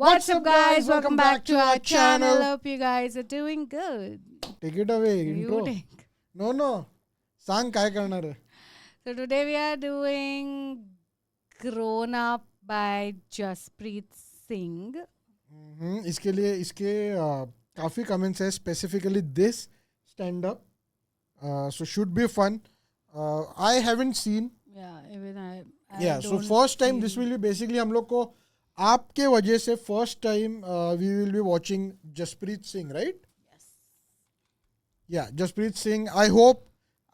What's up, guys? Welcome back to our channel. Hope you guys are doing good. Take it away. Intro. You take. No. Sang काय करणार है? So today we are doing Grown Up by Jaspreet Singh. इसके लिए इसके काफी comments है, specifically this stand up, so should be fun. I haven't seen. Yeah, even I Yeah, so don't first time feel- this will be basically हम लोग को आपके वजह से first time we will be watching Jaspreet Singh, right? Yes. Yeah, Jaspreet Singh. I hope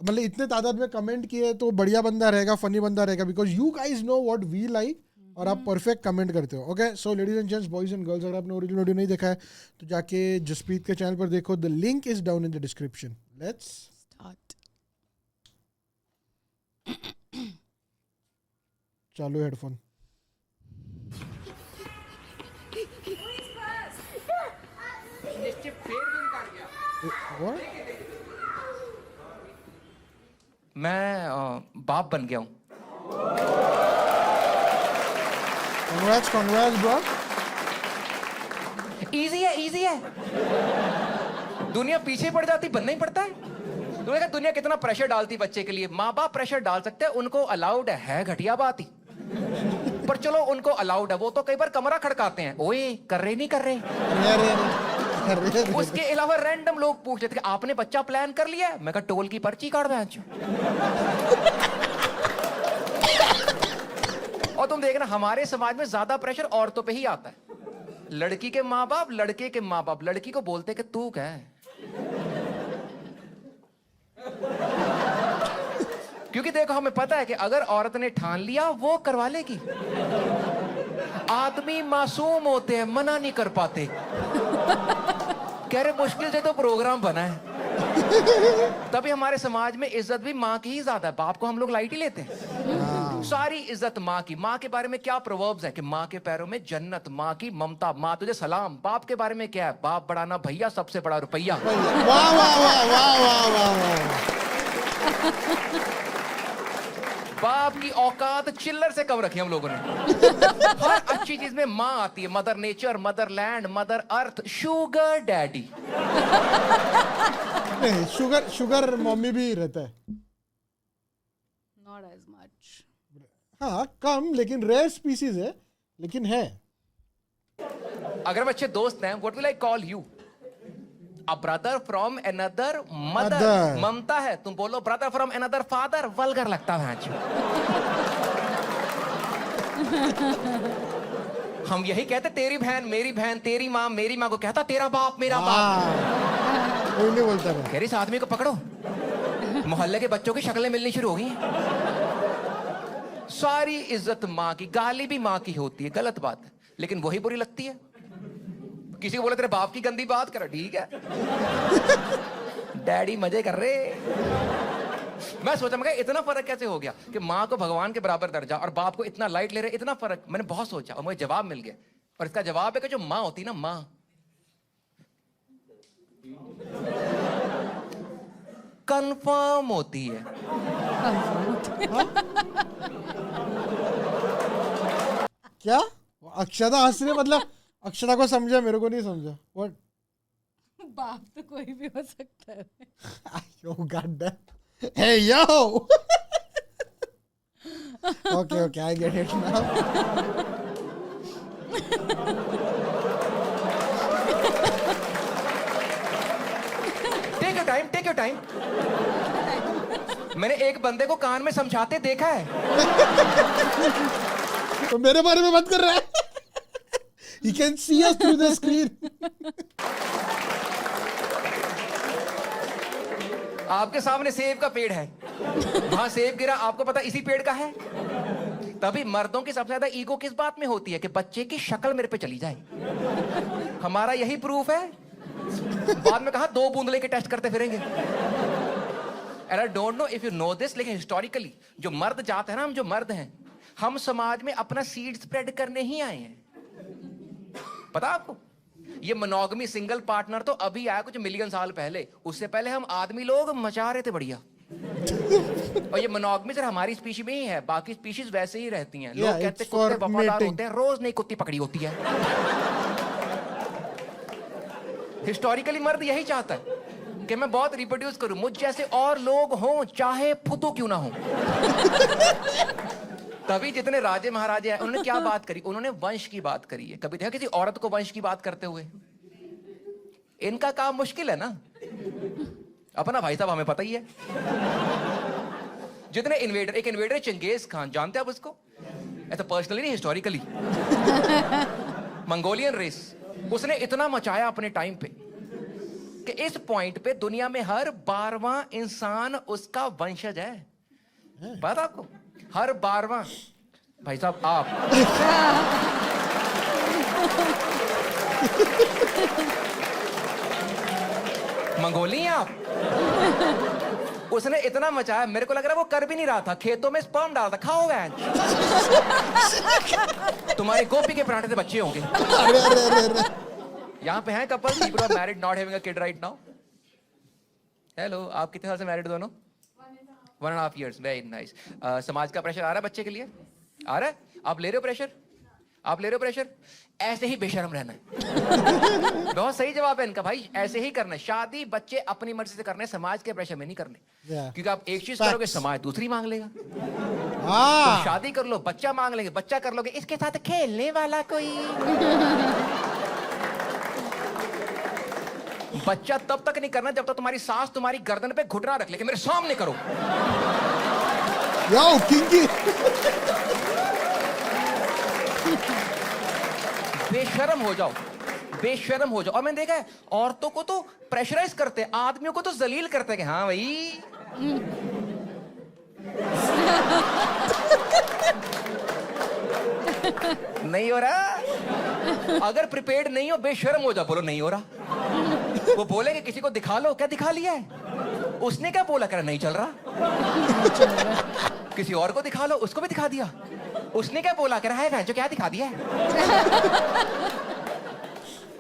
मतलब इतने तादाद में कमेंट किए तो बढ़िया बंदा रहेगा, फनी बंदा रहेगा, because you guys know what we like और आप परफेक्ट कमेंट करते हो. Okay, so ladies and gents, boys and girls, अगर आपने ओरिजिनल वीडियो नहीं देखा है तो जाके जसप्रीत के चैनल पर देखो. The link is down in the description. Let's Start. चालू हेडफोन. मैं बाप बन गया हूँ. Congrats bro. इजी है. दुनिया पीछे पड़ जाती, बनना ही पड़ता है. तूने कहा दुनिया कितना प्रेशर डालती बच्चे के लिए. माँ बाप प्रेशर डाल सकते हैं, उनको अलाउड है घटिया बात ही. पर चलो उनको अलाउड है, वो तो कई बार कमरा खड़काते हैं. ओए कर रहे. उसके अलावा रैंडम लोग पूछ लेते कि आपने बच्चा प्लान कर लिया है. मैं कहा टोल की पर्ची काट बेंच. और तुम देखना हमारे समाज में ज्यादा प्रेशर औरतों पे ही आता है. लड़की के माँ बाप, लड़के के माँ बाप लड़की को बोलते कि तू क्या है. क्योंकि देखो हमें पता है कि अगर औरत ने ठान लिया वो करवा लेगी. आदमी मासूम होते हैं, मना नहीं कर पाते. कह रहे मुश्किल से तो प्रोग्राम बना है. तभी हमारे समाज में इज्जत भी माँ की ही ज्यादा है. बाप को हम लोग लाइट ही लेते हैं. सारी इज्जत माँ की. माँ के बारे में क्या प्रोवर्ब्स है कि माँ के पैरों में जन्नत, माँ की ममता, माँ तुझे सलाम. बाप के बारे में क्या है? बाप बड़ा ना भैया, सबसे बड़ा रुपया. बाप की औकात चिल्लर से कम रखी हम लोगों ने. हर अच्छी चीज में माँ आती है. Mother nature, mother land, mother earth, sugar daddy. नहीं, शुगर मम्मी भी रहता है. Not as much. हाँ, कम, लेकिन रेयर स्पीसीज है, लेकिन है. अगर हम अच्छे दोस्त हैं, what will I call you? A brother from another mother. Mother. ममता है. तुम बोलो brother from another father, vulgar लगता है. हम यही कहते तेरी बहन मेरी बहन, तेरी माँ मेरी माँ को कहता तेरा बाप मेरा बाप. कोई नहीं बोलता है. कह रही इस आदमी को पकड़ो. मोहल्ले के बच्चों की शक्लें मिलनी शुरू हो गई. सारी इज्जत माँ की. गाली भी माँ की होती है, गलत बात है, लेकिन वही बुरी लगती है. किसी को बोले तेरे बाप की गंदी बात कर, ठीक है. डैडी मजे कर रहे. मैं सोचा मैं इतना फर्क कैसे हो गया कि माँ को भगवान के बराबर दर्जा और बाप को इतना लाइट ले रहे. इतना फर्क मैंने बहुत सोचा और मुझे जवाब मिल गया. और इसका जवाब है कि जो माँ होती ना, माँ कंफर्म होती है. क्या अक्षता हंस रही है? मतलब अक्षता को समझा, मेरे को नहीं समझा. व्हाट? बाप तो कोई भी हो सकता है. Yo, goddamn. Hey, yo! Okay, I get it now. Take your time. मैंने एक बंदे को कान में समझाते देखा है. तो मेरे बारे में मत कर रहा है. He can see us through the screen. आपके सामने सेब का पेड़ है. वहां सेब गिरा, आपको पता इसी पेड़ का है. तभी मर्दों की सबसे ज्यादा ईगो किस बात में होती है कि बच्चे की शक्ल मेरे पे चली जाए. हमारा यही प्रूफ है. बाद में कहा 2 बूंद लेके टेस्ट करते फिरेंगे. And I don't know if you know this, लेकिन हिस्टोरिकली जो मर्द जाते हैं ना, हम जो मर्द हैं, हम समाज में अपना सीड स्प्रेड करने ही आए हैं. पता आपको? ये मोनोगमी सिंगल पार्टनर तो अभी आया कुछ मिलियन साल पहले. उससे पहले हम आदमी लोग मचा रहे थे बढ़िया. और ये मोनोगमी सिर्फ हमारी स्पीशी में ही है, बाकी स्पीशीज वैसे ही रहती हैं. लोग कहते हैं कुत्ते वफादार होते हैं, रोज नई कुत्ती पकड़ी होती है. हिस्टोरिकली मर्द यही चाहता है कि मैं बहुत रिप्रोड्यूस करूं, मुझ जैसे और लोग हों, चाहे फुतू क्यों ना हो। तभी जितने राजे महाराजे हैं उन्होंने क्या बात करी, उन्होंने वंश की बात करी है। कभी देखा किसी औरत को वंश की बात करते हुए? इनका काम मुश्किल है ना। अपना भाई साहब हमें पता ही है। जितने इन्वेडर, एक इन्वेडर चंगेज खान, जानते हैं आप उसको? ऐसा पर्सनली नहीं, हिस्टोरिकली। मंगोलियन रेस, उसने इतना मचाया अपने टाइम पे कि इस पॉइंट पे दुनिया में हर 12वां इंसान उसका वंशज है। पता आपको? हर 12वां। भाई साहब आप मंगोली हैं आप? उसने इतना मचाया, मेरे को लग रहा है वो कर भी नहीं रहा था, खेतों में स्पर्म डाला था। खाओ वैन, तुम्हारे गोपी के पराठे से बच्चे होंगे। यहाँ पे हैं couple, people are married not having a kid right now. Hello, आप कितने साल से मैरिड दोनों? 1.5 years, वेरी नाइस। समाज का प्रेशर आ रहा है बच्चे के लिए? आ रहा है? आप ले रहे हो प्रेशर? आप ले रहे हो प्रेशर? ऐसे ही बेशर्म रहना है। बहुत सही जवाब है इनका भाई, ऐसे ही करना है। शादी बच्चे अपनी मर्जी से करने, समाज के प्रेशर में नहीं करने। क्योंकि आप एक चीज करोगे, समाज दूसरी मांग लेगा। तो शादी कर लो, बच्चा मांग लेंगे, बच्चा कर लोगे, इसके साथ खेलने वाला कोई। बच्चा तब तक नहीं करना जब तक तुम्हारी सास तुम्हारी गर्दन पे घुटना रख ले कि मेरे सामने करो। याओ किंकी। बेशर्म हो जाओ, बेशर्म हो जाओ। और मैंने देखा है औरतों को तो प्रेशराइज करते हैं, आदमियों को तो जलील करते हैं कि हाँ भाई। नहीं हो रहा। अगर प्रिपेयर्ड नहीं हो, बेशर्म हो जाओ, बोलो नहीं हो रहा। वो बोलेंगे किसी को दिखा लो, क्या दिखा लिया है? उसने क्या बोला, कह रहा नहीं चल रहा। किसी और को दिखा लो, उसको भी दिखा दिया। उसने क्या बोला, कह रहा है जो क्या दिखा दिया है।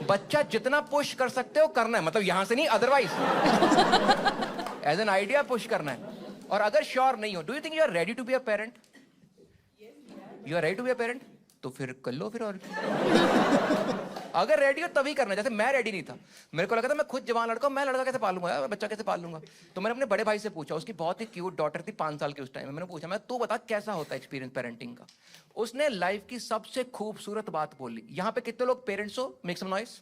बच्चा जितना पुश कर सकते हो करना है, मतलब यहां से नहीं, otherwise as an idea push करना है। और अगर श्योर नहीं हो, do you think you are ready to be a parent? You are ready to be a parent? तो फिर कर लो फिर। और अगर रेडी हो तभी करना। जैसे मैं रेडी नहीं था, मेरे को लगा था मैं खुद जवान लड़का हूं, मैं लड़का कैसे पालूंगा यार, बच्चा कैसे पाल लूंगा। तो मैंने अपने बड़े भाई से पूछा, उसकी बहुत ही क्यूट डॉटर थी, 5 साल की उस टाइम में। मैंने पूछा, मैं तू बता कैसा होता है एक्सपीरियंस पेरेंटिंग का। उसने लाइफ की सबसे खूबसूरत बात बोली। यहाँ पे कितने लोग पेरेंट्स हो? Make some noise.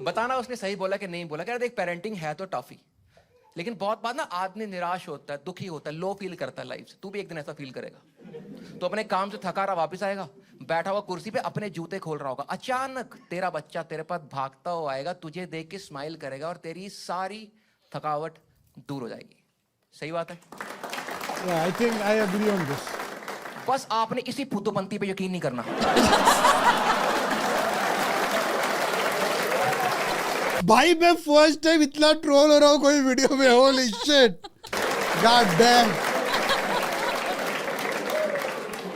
बताना उसने सही बोला कि नहीं बोला। कह रहा देख पेरेंटिंग है तो टफ ही, लेकिन बहुत बार ना आदमी निराश होता है, दुखी होता है, लो फील करता है लाइफ से। तू भी एक दिन ऐसा फील करेगा। तो अपने काम से थका रहा वापस आएगा, बैठा हुआ कुर्सी पे अपने जूते खोल रहा होगा, अचानक तेरा बच्चा तेरे पास भागता हुआ आएगा, तुझे देख के स्माइल करेगा और तेरी सारी थकावट दूर हो जाएगी। सही बात है? I think I agree on this. बस आपने इसी फुद्दूपंती पे यकीन नहीं करना। भाई मैं फर्स्ट टाइम इतना ट्रोल हो रहा हूँ कोई वीडियो में। Holy shit, god damn.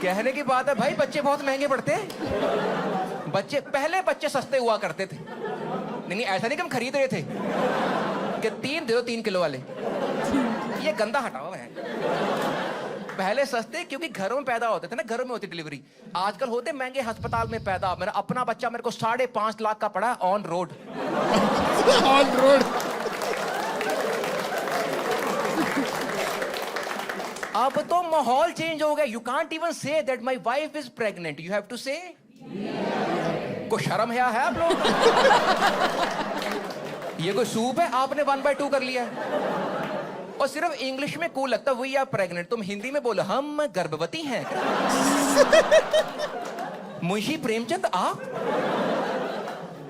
कहने की बात है भाई, बच्चे बहुत महंगे पड़ते हैं। बच्चे पहले बच्चे सस्ते हुआ करते थे। नहीं ऐसा नहीं कि हम खरीद रहे थे कि 3 दे दो 3 किलो वाले। ये गंदा हटाओ है। पहले सस्ते क्योंकि घरों में पैदा होते थे ना, घरों में होती डिलीवरी। आजकल होते महंगे अस्पताल में पैदा। मेरा अपना बच्चा मेरे को 5.5 लाख का पड़ा ऑन रोड। On road. अब तो माहौल चेंज हो गया। You can't even say that my wife is pregnant, you have to say को शर्म है आप लोग। ये कोई सूप है आपने 1/2 कर लिया है। और सिर्फ इंग्लिश में कूल लगता है, वी आर प्रेग्नेंट। तुम हिंदी में बोलो हम गर्भवती हैं। मुंशी प्रेमचंद आप।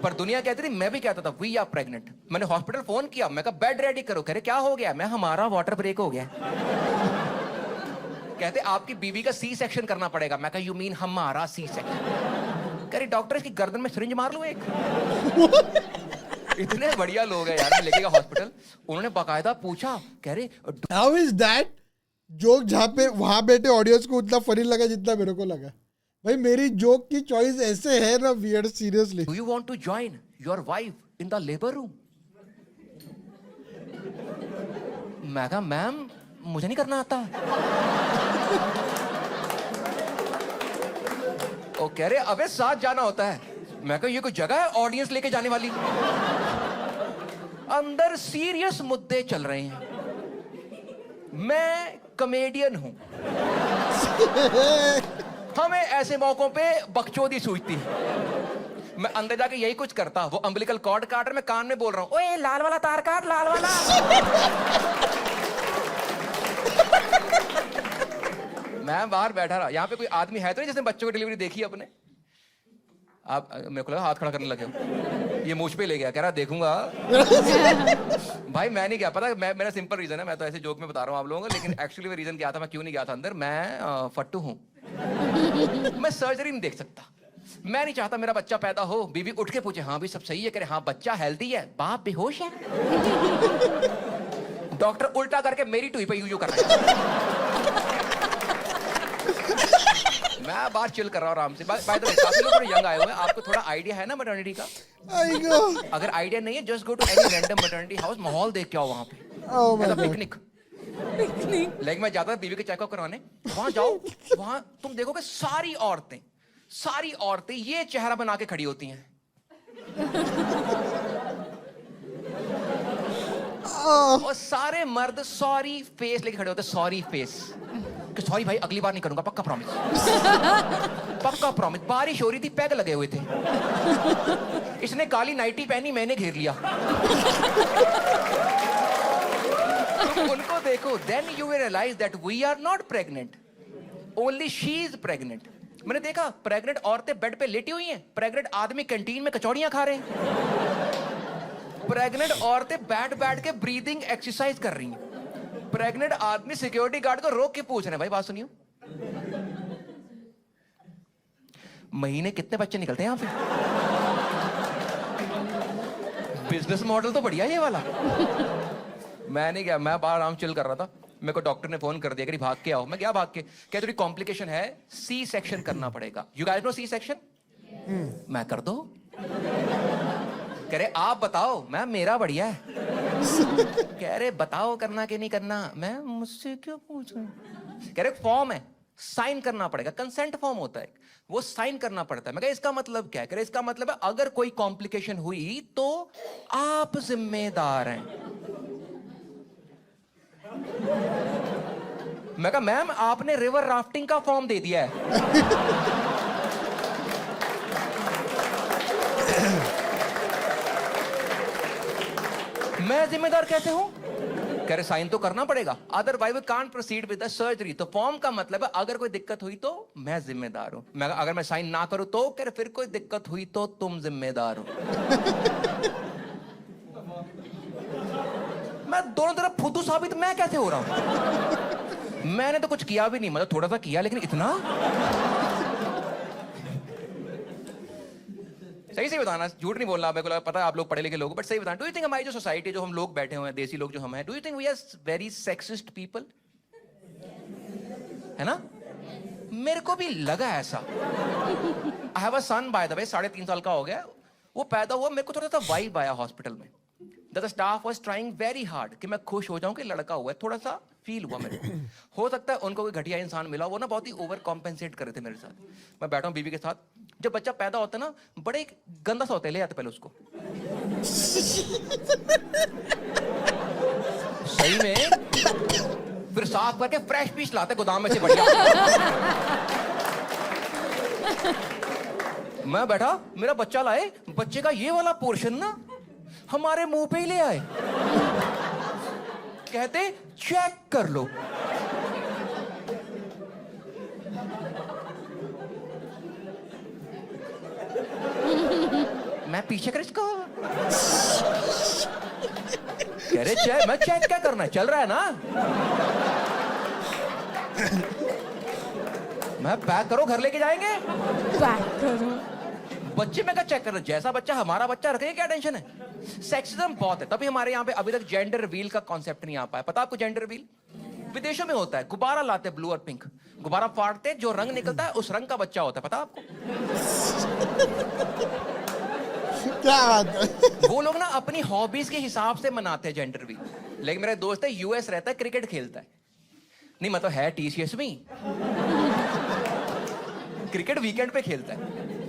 पर दुनिया कहती थी, मैं भी कहता था वी आर प्रेग्नेंट। मैंने हॉस्पिटल फोन किया, मैं कहा बेड रेडी करो। कह रहे क्या हो गया? मैं हमारा वाटर ब्रेक हो गया। कहते आपकी बीवी का सी सेक्शन करना पड़ेगा। मैं कहा यू मीन हमारा सी सेक्शन? कह रही डॉक्टर इसकी गर्दन में सिरिंज मार लूं एक। इतने बढ़िया लोग हैं यार। लेके गया हॉस्पिटल, उन्होंने बाकायदा पूछा, कह रहे हाउ इज दैट जोक जहाँ पे वहां बैठे ऑडियंस को उतना फनी लगा जितना मेरे को लगा। भाई मेरी जोक की चॉइस ऐसे है ना weird, seriously. Do you want to join your wife in the labour room? मैं कहा मैम मुझे नहीं करना आता। वो कह रहे अबे साथ जाना होता है। मैं कहा ये कोई जगह है ऑडियंस लेके जाने वाली? अंदर सीरियस मुद्दे चल रहे हैं। मैं कॉमेडियन हूं। हमें ऐसे मौकों पे बकचोदी सूझती है। मैं अंदर जाके यही कुछ करता, वो अम्बिलिकल कॉर्ड काट रहे, मैं कान में बोल रहा हूं, ओए लाल वाला तार काट, लाल वाला। मैं बाहर बैठा रहा। यहाँ पे कोई आदमी है तो नहीं जिसने बच्चों की डिलीवरी देखी अपने? आप मेरे को लगा हाथ खड़ा करने लगे हो। ये मूछ पे ले गया, कह रहा देखूंगा। भाई मैं नहीं गया, पता मेरा सिंपल रीजन है, मैं तो ऐसे जोक में बता रहा हूँ आप लोगों को, लेकिन एक्चुअली वो रीजन क्या था, मैं क्यों नहीं गया था अंदर। मैं फट्टू हूँ। मैं सर्जरी नहीं देख सकता। मैं नहीं चाहता मेरा बच्चा पैदा हो, बीवी उठ के पूछे हाँ भी सब सही है, कह रहे हाँ बच्चा हेल्दी है, बाप बेहोश है। डॉक्टर उल्टा करके मेरी टुई पे यूं कर रहा है। मैं बाहर चिल कर रहा हूँ आराम से। बाय द वे काफी लोग यंग आए हुए हैं, आपको थोड़ा आइडिया है ना मैटरनिटी का? अगर आइडिया नहीं है, just go to any random maternity house, माहौल देख के आओ वहां पे। पिकनिक लेकिन मैं जाता था बीवी के चेकअप करवाने, वहां जाओ, वहां तुम देखोगे सारी औरतें ये चेहरा बना के खड़ी होती हैं। और सारे मर्द सॉरी फेस लेके खड़े होते, सॉरी फेस, कि सॉरी भाई अगली बार नहीं करूंगा, पक्का प्रॉमिस। पक्का प्रॉमिस। बारिश हो रही थी, पैग लगे हुए थे, इसने काली नाइटी पहनी, मैंने घेर लिया। तुम उनको देखो, then you will realise that we are not pregnant, only she is pregnant. मैंने देखा प्रेग्नेंट औरतें बेड पे लेटी हुई हैं, प्रेग्नेंट आदमी कैंटीन में कचौड़ियां खा रहे हैं, प्रेग्नेंट औरतें बैठ के ब्रीदिंग एक्सरसाइज कर रही हैं, प्रेग्नेंट आदमी सिक्योरिटी गार्ड को रोक के पूछ रहे हैं, भाई बात सुनियो, महीने कितने बच्चे निकलते हैं यहां पे? बिजनेस मॉडल तो बढ़िया ये वाला। मैं नहीं गया, मैं बाहर आराम चिल कर रहा था। मेरे को डॉक्टर ने फोन कर दिया कि भाग के आओ। मैं गया भाग के, क्या थोड़ी कॉम्प्लिकेशन है, सी सेक्शन करना पड़ेगा। You guys know C section? मैं कर दो। कह रहे आप बताओ, मैं मेरा बढ़िया है। कह रहे बताओ करना कि नहीं करना। मैं मुझसे क्यों पूछ रहे? कह रहे फॉर्म है, साइन करना पड़ेगा, कंसेंट फॉर्म होता है, वो साइन करना पड़ता है। मैं कहा इसका मतलब क्या है? कह रहे इसका मतलब है अगर कोई कॉम्प्लिकेशन हुई तो आप जिम्मेदार हैं। मैं कहा मैम आपने रिवर राफ्टिंग का फॉर्म दे दिया है। मैं जिम्मेदार कैसे हूं? कह रहे साइन तो करना पड़ेगा, otherwise we can't proceed with the surgery. तो फॉर्म का मतलब है अगर कोई दिक्कत हुई तो मैं जिम्मेदार हूं। मैं अगर मैं साइन ना करूं तो? कह रहे फिर कोई दिक्कत हुई तो तुम जिम्मेदार हो। मैं दोनों तरफ फुद्दू साबित मैं कैसे हो रहा हूं? मैंने तो कुछ किया भी नहीं, मतलब थोड़ा सा किया, लेकिन इतना सही से बताना, झूठ नहीं बोलना। मेरे को पता है आप लोग पढ़े लिखे लोग, बट सही बताना। डू यू थिंक हमारी जो सोसाइटी, जो हम लोग बैठे हुए हैं, देसी लोग जो हम हैं, do you think we are very sexist people? है ना? मेरे को भी लगा ऐसा। I have a son by the way, 3.5 साल का हो गया, वो पैदा हुआ, मेरे को थोड़ा सा वाइब आया हॉस्पिटल में। The staff was trying very hard कि मैं खुश हो जाऊं कि लड़का हुआ है, थोड़ा सा फील हुआ मेरे को। हो सकता है उनको कोई घटिया इंसान मिला, वो ना बहुत ही ओवर कॉम्पेंसेट कर रहे थे मेरे साथ। मैं बैठा हूं बीवी के साथ, जब बच्चा पैदा होता है ना, बड़े गंदा सा होता है, ले आते पहले उसको सही में, फिर साफ करके फ्रेश पीस लाते गोदाम में से बढ़िया। मैं बैठा, मेरा बच्चा लाए, बच्चे का ये वाला पोर्शन ना हमारे मुंह पे ही ले आए, कहते चेक कर लो। मैं पीछे कर इसको, कह रहे चेक, मैं चेक क्या करना है, चल रहा है ना। मैं पैक करो, घर लेके जाएंगे। पैक करो बच्चे में क्या चेक करना, जैसा बच्चा हमारा बच्चा, रखेंगे, क्या टेंशन है। सेक्सिज्म बहुत है, तभी हमारे यहाँ पे अभी तक जेंडर रिवील का कॉन्सेप्ट नहीं आ पाया। पता आपको जेंडर रिवील? विदेशों में होता है, गुब्बारा लाते, ब्लू और पिंक गुब्बारा फाड़ते, जो रंग निकलता है उस रंग का बच्चा होता है, पता आपको? क्या बात है? वो लोग ना अपनी हॉबीज के हिसाब से मनाते हैं जेंडर रिवील। लेकिन मेरा दोस्त है, यूएस रहता है, क्रिकेट खेलता है, नहीं मतलब है टीसीएस में, क्रिकेट वीकेंड पे खेलता है,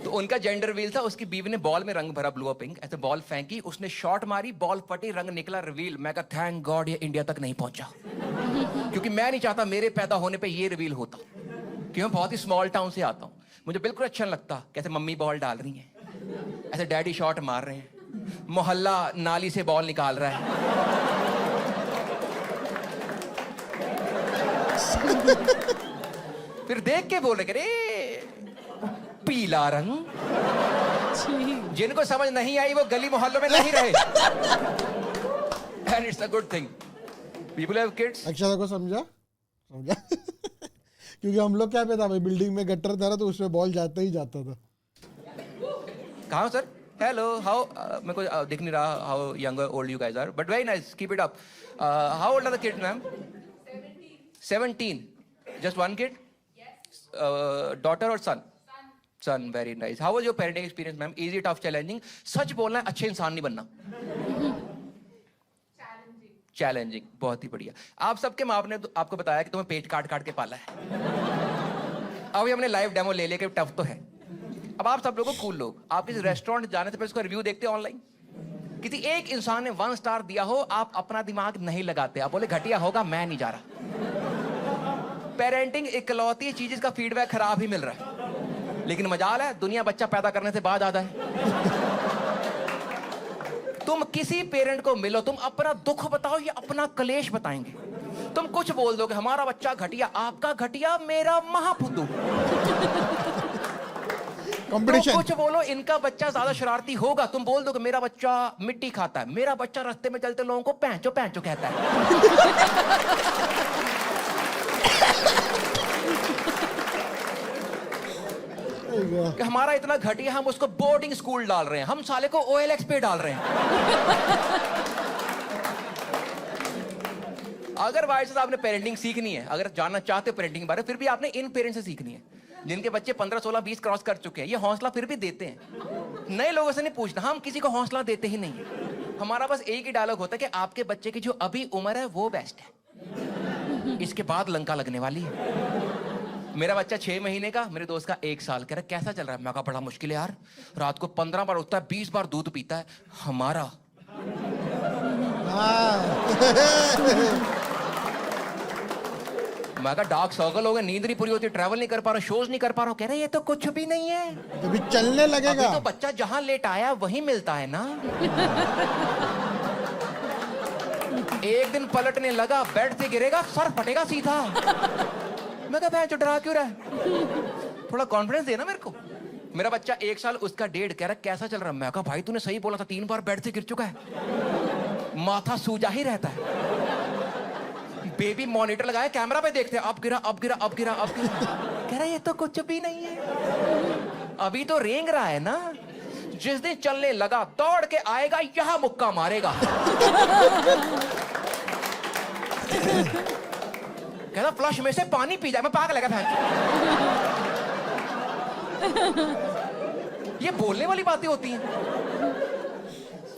तो तो उनका जेंडर रिवील था, उसकी बीवी ने बॉल में रंग भरा, ब्लू और पिंक, ऐसे बॉल फेंकी, उसने शॉट मारी, बॉल फटी, रंग निकला, रिवील। मैं कहा थैंक गॉड ये इंडिया तक नहीं पहुंचा, क्योंकि मैं नहीं चाहता मेरे पैदा होने पे ये रिवील होता, क्योंकि मैं बहुत ही स्मॉल टाउन से आता हूं। मुझे बिल्कुल अच्छा नहीं लगता कैसे मम्मी बॉल डाल रही हैं, ऐसे डैडी शॉट मार रहे हैं, मोहल्ला नाली से बॉल निकाल रहा है। फिर देख के बोल रहे पीला रंग। जिनको समझ नहीं आई वो गली मोहल्लों में नहीं रहे। And it's a good thing. People have kids. Akshara को समझा क्योंकि हम लोग क्या पे था भाई, बिल्डिंग में गटर था तो उसमें बॉल जाता ही जाता था। कहाँ सर? Hello, how? मेरे को दिख नहीं रहा how young old you guys are, but very nice, keep it up. How old are the kids ma'am? 17. Just one kid? Daughter or son? Son, very nice. How was your parenting experience, ma'am? Easy, tough, challenging? सच बोलना है, अच्छे इंसान नहीं बनना। Challenging, बहुत ही बढ़िया। आप सबके माँ बाप ने आपको बताया कि तुम्हें पेट काट काट के पाला है। अभी हमने लाइव डेमो ले लिया कि टफ तो है। अब आप सब लोगों कूल लोग, आप किसी रेस्टोरेंट जाने से पहले उसका रिव्यू देखते हैं ऑनलाइन। किसी एक इंसान ने 1 स्टार दिया हो, आप अपना दिमाग नहीं लगाते, आप बोले घटिया होगा, मैं नहीं जा रहा। पेरेंटिंग इकलौती चीज इसका फीडबैक खराब ही मिल रहा है, लेकिन मजाल है दुनिया बच्चा पैदा करने से बाद आता है। तुम किसी पेरेंट को मिलो, तुम अपना दुख बताओ या अपना कलेश बताएंगे। तुम कुछ बोल दोगे हमारा बच्चा घटिया, आपका घटिया, मेरा महाफुद्दू। कंपटीशन। कुछ बोलो इनका बच्चा ज्यादा शरारती होगा, तुम बोल दोगे मेरा बच्चा मिट्टी खाता है, मेरा बच्चा रास्ते में चलते लोगों को पैंचो पैंचो कहता है। हमारा इतना घटिया, हम उसको बोर्डिंग स्कूल डाल रहे हैं, हम साले को OLX पे डाल रहे हैं। अगर भाई साहब आपने पेरेंटिंग सीखनी है, अगर जानना चाहते हो पेरेंटिंग के बारे में, फिर भी आपने इन पेरेंट्स से सीखनी है जिनके बच्चे 15, 16, 20 क्रॉस कर चुके हैं। ये हौसला फिर भी देते हैं, नए लोगों से नहीं पूछना, हम किसी को हौसला देते ही नहीं है। हमारा बस एक ही डायलॉग होता है कि आपके बच्चे की जो अभी उम्र है वो बेस्ट है, इसके बाद लंका लगने वाली है। मेरा बच्चा 6 महीने का, मेरे दोस्त का 1 साल। कह रहा कैसा चल रहा है? मैं कहा बड़ा मुश्किल है यार, रात को 15 बार उठता है, 20 बार दूध पीता है। हमारा मैं कहा डार्क सर्कल हो गया, नींद नहीं पूरी होती, ट्रैवल नहीं कर पा रहा, शोज नहीं कर पा रहा हूँ। कह रहे ये तो कुछ भी नहीं है, अभी चलने लगेगा। अभी तो बच्चा जहां लेट आया वहीं मिलता है ना। एक दिन पलटने लगा, बेड से गिरेगा, सर फटेगा सीधा। मैं कहा जो डरा क्यों रहा है, थोड़ा कॉन्फिडेंस देना मेरे को। मेरा बच्चा 1 साल, उसका 1.5। कह रहा कैसा चल रहा है? मैं कहा भाई तूने सही बोला था, 3 बार बेड से गिर चुका है, माथा सूजा ही रहता है। बेबी मॉनिटर लगाया, कैमरा पे देखते हैं, अब गिरा अब गिरा अब गिरा अब गिरा। कह रहा ये तो कुछ भी नहीं है, अभी तो रेंग रहा है ना। जिस दिन चलने लगा दौड़ के आएगा, यहां मुक्का मारेगा। कहता फ्लश में से पानी पी जाए, मैं पागल लगा भैंस। ये बोलने वाली बातें होती हैं।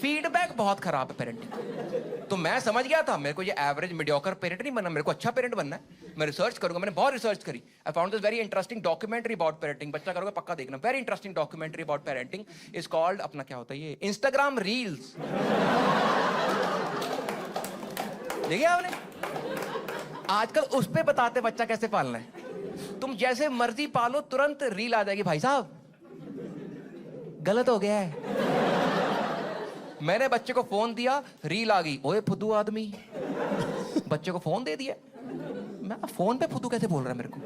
फीडबैक बहुत खराब है पेरेंटिंग। तो मैं समझ गया था मेरे को ये एवरेज मीडियोकर पेरेंट नहीं बनना, मेरे को अच्छा पेरेंट बनना है। मैं रिसर्च करूंगा, मैंने बहुत रिसर्च करी। I found this very interesting documentary about parenting. बच्चा करोगे पक्का देखना, very interesting documentary about parenting is called, अपना क्या होता है ये, इंस्टाग्राम रील्स। देखिए आपने, आजकल उस पे बताते बच्चा कैसे पालना है। तुम जैसे मर्जी पालो, तुरंत रील आ जाएगी, भाई साहब गलत हो गया है। मैंने बच्चे को फोन दिया, रील आ गई, ओए फुद्दू आदमी। बच्चे को फोन दे दिया, मैं फोन पे फुद्दू कैसे बोल रहा है मेरे को।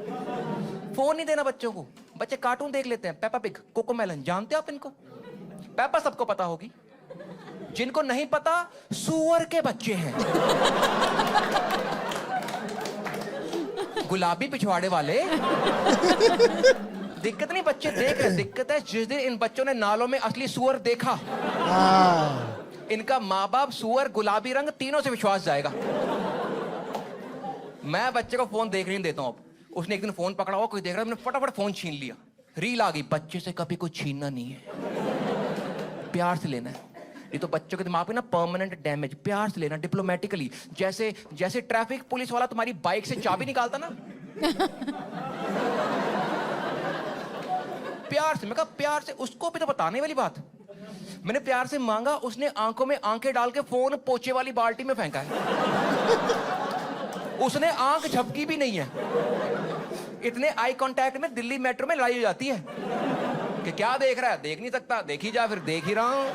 फोन नहीं देना बच्चों को, बच्चे कार्टून देख लेते हैं। पेपा पिग, कोकोमेलन, जानते हो आप इनको? पेपा सबको पता होगी, जिनको नहीं पता सुअर के बच्चे हैं। गुलाबी पिछवाड़े वाले। दिक्कत नहीं बच्चे देख रहे, दिक्कत है जिस दिन इन बच्चों ने नालों में असली सुअर देखा, इनका माँ बाप सुअर, गुलाबी रंग, तीनों से विश्वास जाएगा। मैं बच्चे को फोन देख नहीं देता हूं। अब उसने एक दिन फोन पकड़ा हुआ, कोई देख रहा है, मैंने फटाफट फोन छीन लिया, रील आ गई। बच्चे से कभी कुछ छीनना नहीं है, प्यार से लेना है। ये तो बच्चों के दिमाग में ना परमानेंट डैमेज, प्यार से लेना, डिप्लोमेटिकली। जैसे जैसे ट्रैफिक पुलिस वाला तुम्हारी बाइक से चाबी निकालता ना, प्यार से, मैं कहा प्यार से, उसको भी तो बताने वाली बात। मैंने प्यार से मांगा, उसने आंखों में आंखें डाल के फोन पोछे वाली बाल्टी में फेंका है। उसने आंख झपकी भी नहीं है। इतने आई कांटेक्ट में दिल्ली मेट्रो में लड़ाई हो जाती है कि क्या देख रहा है, देख नहीं सकता, देखी जा, फिर देख ही रहा हूं।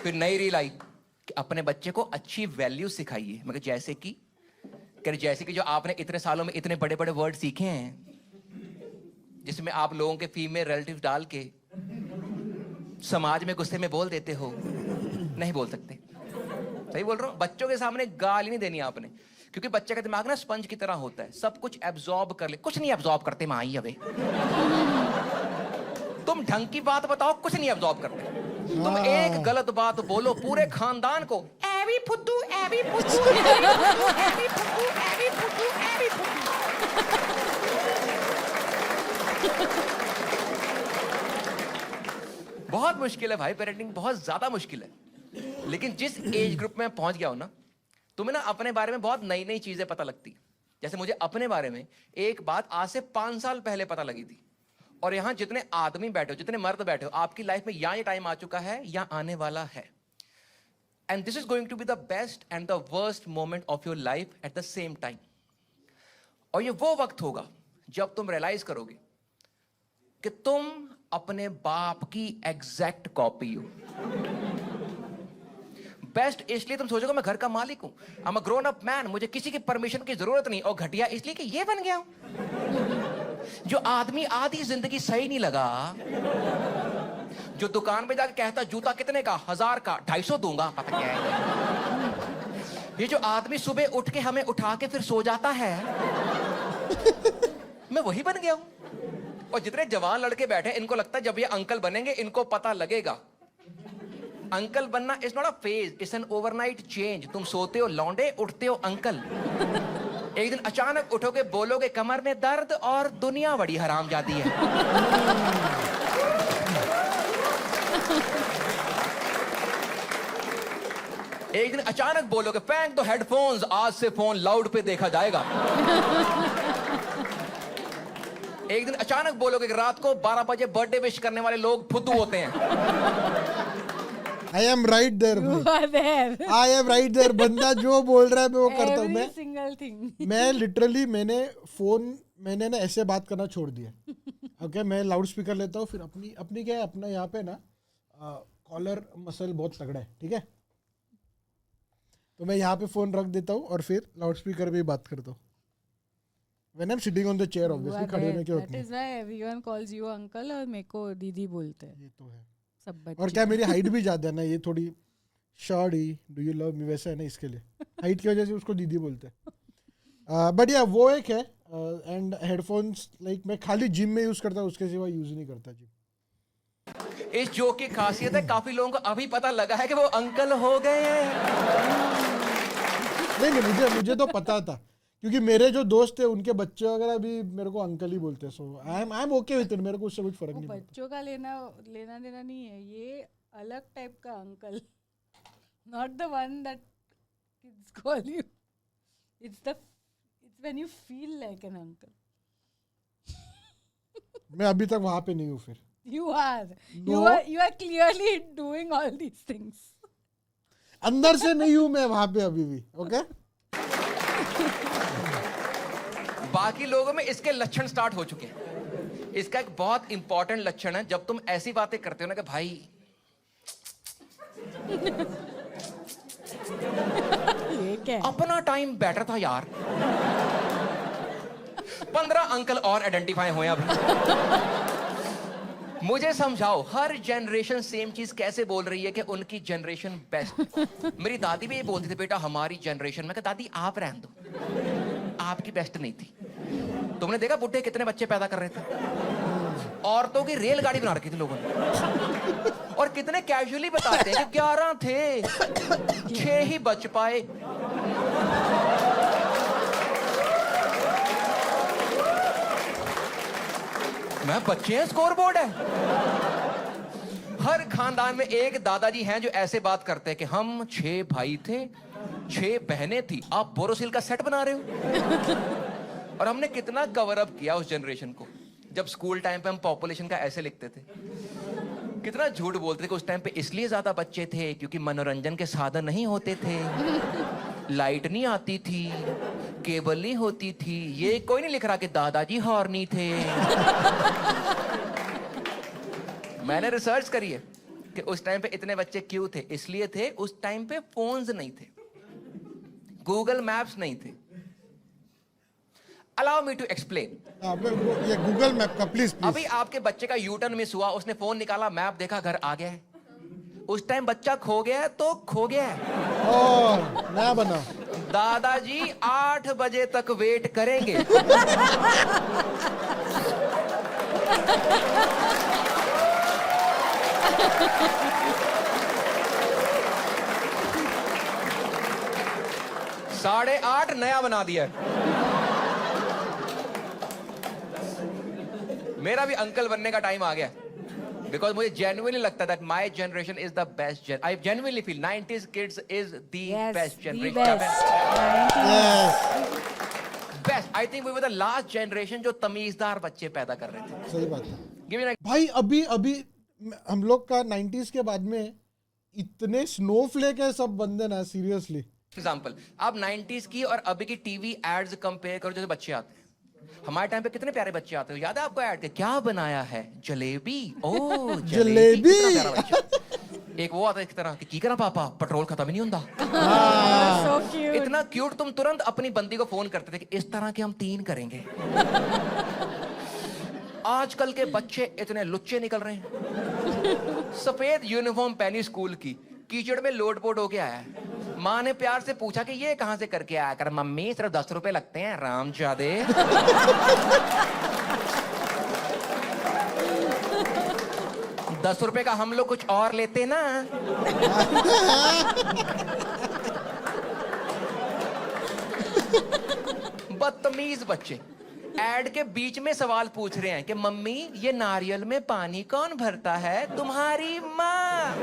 फिर नई रील आई कि अपने बच्चे को अच्छी वैल्यू सिखाइए। मगर जैसे कि जो आपने इतने सालों में इतने बड़े बड़े वर्ड सीखे हैं, जिसमें आप लोगों के फीमेल रिलेटिव डाल के समाज में गुस्से में बोल देते हो, नहीं बोल सकते। सही बोल रहा हूं? बच्चों के सामने गाली नहीं देनी आपने, क्योंकि बच्चे का दिमाग ना स्पंज की तरह होता है, सब कुछ एब्जॉर्ब कर ले। कुछ नहीं एब्जॉर्ब करते माँ ही। अबे तुम ढंग की बात बताओ, कुछ नहीं एब्जॉर्ब करते। तुम एक गलत बात बोलो, पूरे खानदान को एवी फुद्दू, एवी फुद्दू, एवी फुद्दू, एवी फुद्दू, एवी फुद्दू। बहुत मुश्किल है भाई, पेरेंटिंग बहुत ज्यादा मुश्किल है। लेकिन जिस एज ग्रुप में पहुंच गया हो ना, तुम्हें ना अपने बारे में बहुत नई नई चीजें पता लगती। जैसे मुझे अपने बारे में एक बात आज से 5 साल पहले पता लगी थी। और यहां जितने आदमी बैठे हो, जितने मर्द बैठे हो, आपकी लाइफ में या ये टाइम आ चुका है या आने वाला है। And this is going to be the best and the worst moment of your life at the same time. और ये वो वक्त होगा जब तुम रियलाइज करोगे कि तुम अपने बाप की एग्जैक्ट कॉपी हो। बेस्ट इसलिए तुम सोचोगे मैं घर का मालिक हूं, I am a grown up man, मुझे किसी की परमिशन की जरूरत नहीं। और घटिया इसलिए कि ये बन गया हूं। जो आदमी आधी जिंदगी सही नहीं लगा, जो दुकान पे जाके कहता जूता कितने का, 1000 का, 250 दूंगा, पता क्या है। ये जो आदमी सुबह उठ के हमें उठा के फिर सो जाता है, मैं वही बन गया हूं। और जितने जवान लड़के बैठे, इनको लगता है जब ये अंकल बनेंगे इनको पता लगेगा। अंकल बनना is not a phase, it's an overnight change. तुम सोते हो लौंडे, उठते हो अंकल। एक दिन अचानक उठोगे, बोलोगे कमर में दर्द और दुनिया बड़ी हरामजादी है। एक दिन अचानक बोलोगे फेंक दो हेडफोन्स, आज से फोन लाउड पे देखा जाएगा। एक दिन अचानक बोलोगे कि रात को 12 बजे बर्थडे विश करने वाले लोग फुद्दू होते हैं। I am right there. You are there. I am right there. बंदा जो बोल रहा है मैं वो करता हूँ। Every single thing. मैं लिटरली मैंने ना ऐसे बात करना छोड़ दिया। ओके, मैं लाउड स्पीकर लेता हूँ, फिर अपनी क्या है, अपना यहाँ पे ना कॉलर मसल बहुत तगड़ा है, ठीक है। तो मैं यहाँ पे फोन रख देता हूँ और फिर लाउड स्पीकर पे बात करता हूँ। When I'm sitting on the chair, obviously खड़े होने की जरूरत नहीं। That is why everyone calls you uncle और मेरे को दीदी बोलते हैं। ये तो है। सब बच्चे। और क्या मेरी हाइट भी ज्यादा है ना, ये थोड़ी short he, do you love me वैसा है ना, इसके लिए हाइट की वजह से उसको दीदी बोलते हैं। बट या वो एक है। एंड हेडफोन्स लाइक मैं खाली जिम में यूज करता हूँ, उसके सिवा यूज नहीं करता जिम। इस जोक की खासियत है, काफी लोगों को अभी पता लगा है कि वो अंकल हो गए हैं। नहीं, मुझे तो पता था, क्योंकि मेरे जो दोस्त थे उनके बच्चे वगैरह भी मेरे को अंकल ही बोलते हैं। So I am okay with it, मेरे को उससे कुछ फर्क नहीं पड़ता। बच्चों का लेना देना नहीं है, ये अलग टाइप का uncle, not the one that kids call you. It's when you feel like an uncle. मैं अभी तक वहां पे नहीं हूँ। फिर you are clearly doing all these things. अंदर से नहीं हूँ मैं वहां पे अभी भी। ओके, बाकी लोगों में इसके लक्षण स्टार्ट हो चुके हैं। इसका एक बहुत इंपॉर्टेंट लक्षण है, जब तुम ऐसी बातें करते हो ना कि भाई ये क्या है? अपना टाइम बेटर था यार। 15 अंकल और आइडेंटिफाई हुए अब। मुझे समझाओ, हर जनरेशन सेम चीज कैसे बोल रही है कि उनकी जनरेशन बेस्ट। मेरी दादी भी ये बोलती थी, बेटा हमारी जनरेशन। मैं कहा दादी आप रहने दो, आपकी बेस्ट नहीं थी। तुमने देखा बुड्ढे कितने बच्चे पैदा कर रहे थे, औरतों की रेलगाड़ी बना रखी थी लोगों ने। और कितने कैजुअली बताते हैं कि 11 थे, 6 ही बच पाए। मैं बच्चे हैं, स्कोर बोर्ड है। हर खानदान में एक दादाजी हैं जो ऐसे बात करते हैं कि हम 6 भाई थे, 6 बहनें थी, आप बोरोसिल का सेट बना रहे हो। और हमने कितना कवर अप किया उस जनरेशन को। जब स्कूल टाइम पे हम पॉपुलेशन का ऐसे लिखते थे, कितना झूठ बोलते थे कि उस टाइम पे इसलिए ज्यादा बच्चे थे क्योंकि मनोरंजन के साधन नहीं होते थे, लाइट नहीं आती थी, केबल नहीं होती थी। ये कोई नहीं लिख रहा कि दादाजी हॉर्नी थे। मैंने रिसर्च करी है कि उस टाइम पे इतने बच्चे क्यों थे। इसलिए थे, उस टाइम पे फोन्स नहीं थे, गूगल मैप्स नहीं थे। Allow me to explain. ये गूगल मैप का प्लीज अभी आपके बच्चे का यूटर्न मिस हुआ, उसने फोन निकाला, मैप देखा, घर आ गया है। उस टाइम बच्चा खो गया है तो खो गया है। और नया बना। दादाजी 8 बजे तक वेट करेंगे। साढ़े 8 नया बना दिया। मेरा भी अंकल बनने का टाइम आ गया, बिकॉज मुझे जेन्युइनली लगता that my generation is the best. I genuinely feel 90s kids is the best generation. Best. I think we were the last generation जो तमीजदार बच्चे पैदा कर रहे थे। सही बात है Give me an भाई। अभी हम लोग का 90s के बाद में इतने स्नोफ्लेक है सब बंदे ना, सीरियसली। एग्जाम्पल, आप 90s की और अभी की टीवी एड्स कंपेयर करो, जैसे बच्चे आते हैं। हमारे टाइम पे कितने प्यारे बच्चे आते हो, याद है आपको ऐड के क्या बनाया है? जलेबी। ओ जलेबी। कितना प्यारा बच्चा। एक वो आता है, इस तरह की करा पापा, पेट्रोल खत्म ही नहीं होता। So cute. इतना क्यूट। तुम तुरंत अपनी बंदी को फोन करते थे कि इस तरह के हम 3 करेंगे। आजकल के बच्चे इतने लुच्चे निकल रहे हैं। सफेद यूनिफॉर्म पहनी स्कूल की, कीचड़ में लोटपोट होके आया है। माँ ने प्यार से पूछा कि ये कहां से करके आया कर? मम्मी सिर्फ 10 रुपए लगते हैं, रामजादे। 10 रुपए का हम लोग कुछ और लेते ना। बदतमीज बच्चे एड के बीच में सवाल पूछ रहे हैं कि मम्मी ये नारियल में पानी कौन भरता है? तुम्हारी माँ।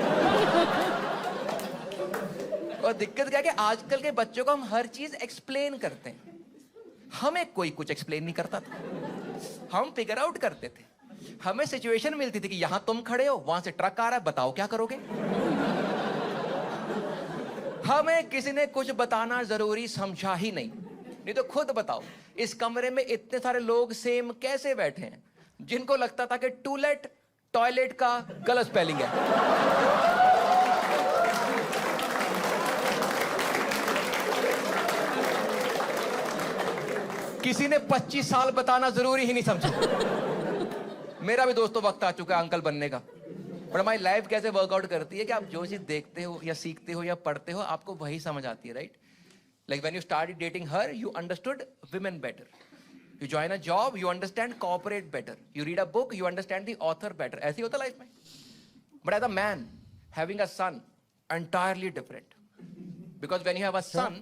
और दिक्कत क्या है कि आजकल के बच्चों को हम हर चीज एक्सप्लेन करते हैं। हमें कोई कुछ एक्सप्लेन नहीं करता था, हम फिगर आउट करते थे। हमें सिचुएशन मिलती थी कि यहां तुम खड़े हो, वहां से ट्रक आ रहा है, बताओ क्या करोगे? हमें किसी ने कुछ बताना जरूरी समझा ही नहीं तो खुद बताओ, इस कमरे में इतने सारे लोग सेम कैसे बैठे हैं जिनको लगता था कि टूलेट टॉयलेट का गलत स्पेलिंग है। किसी ने 25 साल बताना जरूरी ही नहीं समझा। मेरा भी दोस्तों वक्त आ चुका है अंकल बनने का। पर हमारी लाइफ कैसे वर्कआउट करती है कि आप जो चीज देखते हो या सीखते हो या पढ़ते हो, आपको वही समझ आती है, right? Like when you started dating her, you understood women better. You join a job, you understand corporate better. You read a book, you understand the author better. ऐसे ही होता लाइफ में। But as a man having a son, entirely different. Because when you have a son,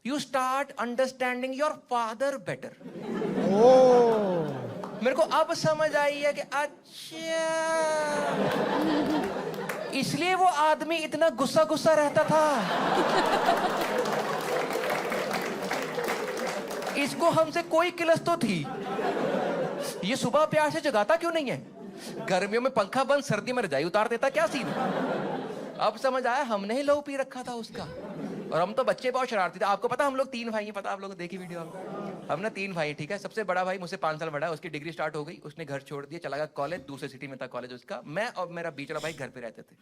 you start understanding your father better. Oh. मेरे को अब समझ आई है कि अच्छा इसलिए वो आदमी इतना गुस्सा गुस्सा रहता था। इसको हमसे कोई किलस तो थी। ये सुबह प्यार से जगाता क्यों नहीं है? गर्मियों में पंखा बंद, सर्दी में रजाई उतार देता, क्या सीन? अब समझ आया, हमने ही लहू पी रखा था उसका। और हम तो बच्चे बहुत शरारती थे। आपको पता हम लोग 3 भाई हैं, पता आप लोगों ने देखी वीडियो? हमने 3 भाई, ठीक है। सबसे बड़ा भाई मुझसे 5 साल बड़ा है, उसकी डिग्री स्टार्ट हो गई, उसने घर छोड़ दिया, चला गया कॉलेज, दूसरे सिटी में था कॉलेज उसका। मैं और मेरा बीच वाला भाई घर पे रहते थे।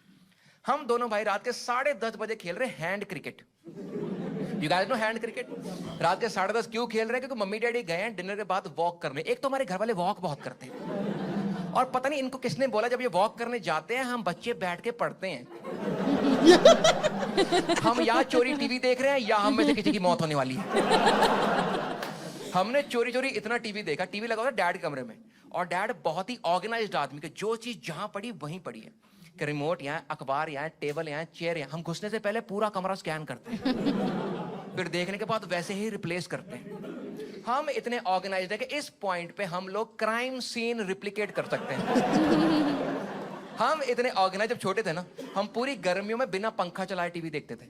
हम दोनों भाई रात के 10:30 बजे खेल रहे hand cricket. You guys know hand cricket? रात के 10:30 क्यों खेल रहे हैं? क्योंकि मम्मी डैडी गए हैं डिनर के बाद वॉक करने। एक तो हमारे घर वाले वॉक बहुत करते हैं, और पता नहीं इनको किसने बोला, जब ये वॉक करने जाते हैं हम बच्चे बैठ के पढ़ते हैं। हम या चोरी टीवी देख रहे हैं या हम में से किसी की मौत होने वाली है। हमने चोरी चोरी इतना टीवी देखा। टीवी लगा हुआ था डैड के कमरे में, और डैड बहुत ही ऑर्गेनाइज्ड आदमी के, जो चीज जहां पड़ी वहीं पड़ी है। कि रिमोट यहाँ, अखबार यहाँ, टेबल यहाँ, चेयर यहाँ। हम घुसने से पहले पूरा कमरा स्कैन करते हैं, फिर देखने के बाद वैसे ही रिप्लेस करते हैं। हम इतने ऑर्गेनाइज्ड है कि इस पॉइंट पे हम लोग क्राइम सीन रिप्लिकेट कर सकते हैं। हम इतने ऑर्गेनाइज, जब छोटे थे ना, हम पूरी गर्मियों में बिना पंखा चलाए टीवी देखते थे।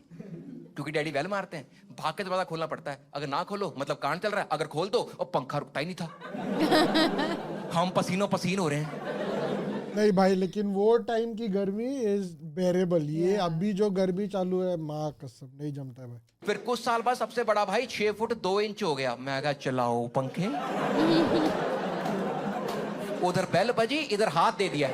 क्योंकि डैडी वेल मारते हैं, भाग के दरवाजा खोलना पड़ता है। अगर ना खोलो मतलब कांड चल रहा है, अगर खोल दो और पंखा रुकता ही नहीं था। हम पसीनों पसीन हो रहे हैं। नहीं भाई, लेकिन वो टाइम की गर्मी इज बेरेबल। ये अभी जो गर्मी चालू है, माँ कसम नहीं जमता है भाई। फिर कुछ साल बाद सबसे बड़ा भाई 6 फुट 2 इंच हो गया। मैं कहा चलाओ पंखे। उधर बेल बजी, इधर हाथ दे दिया।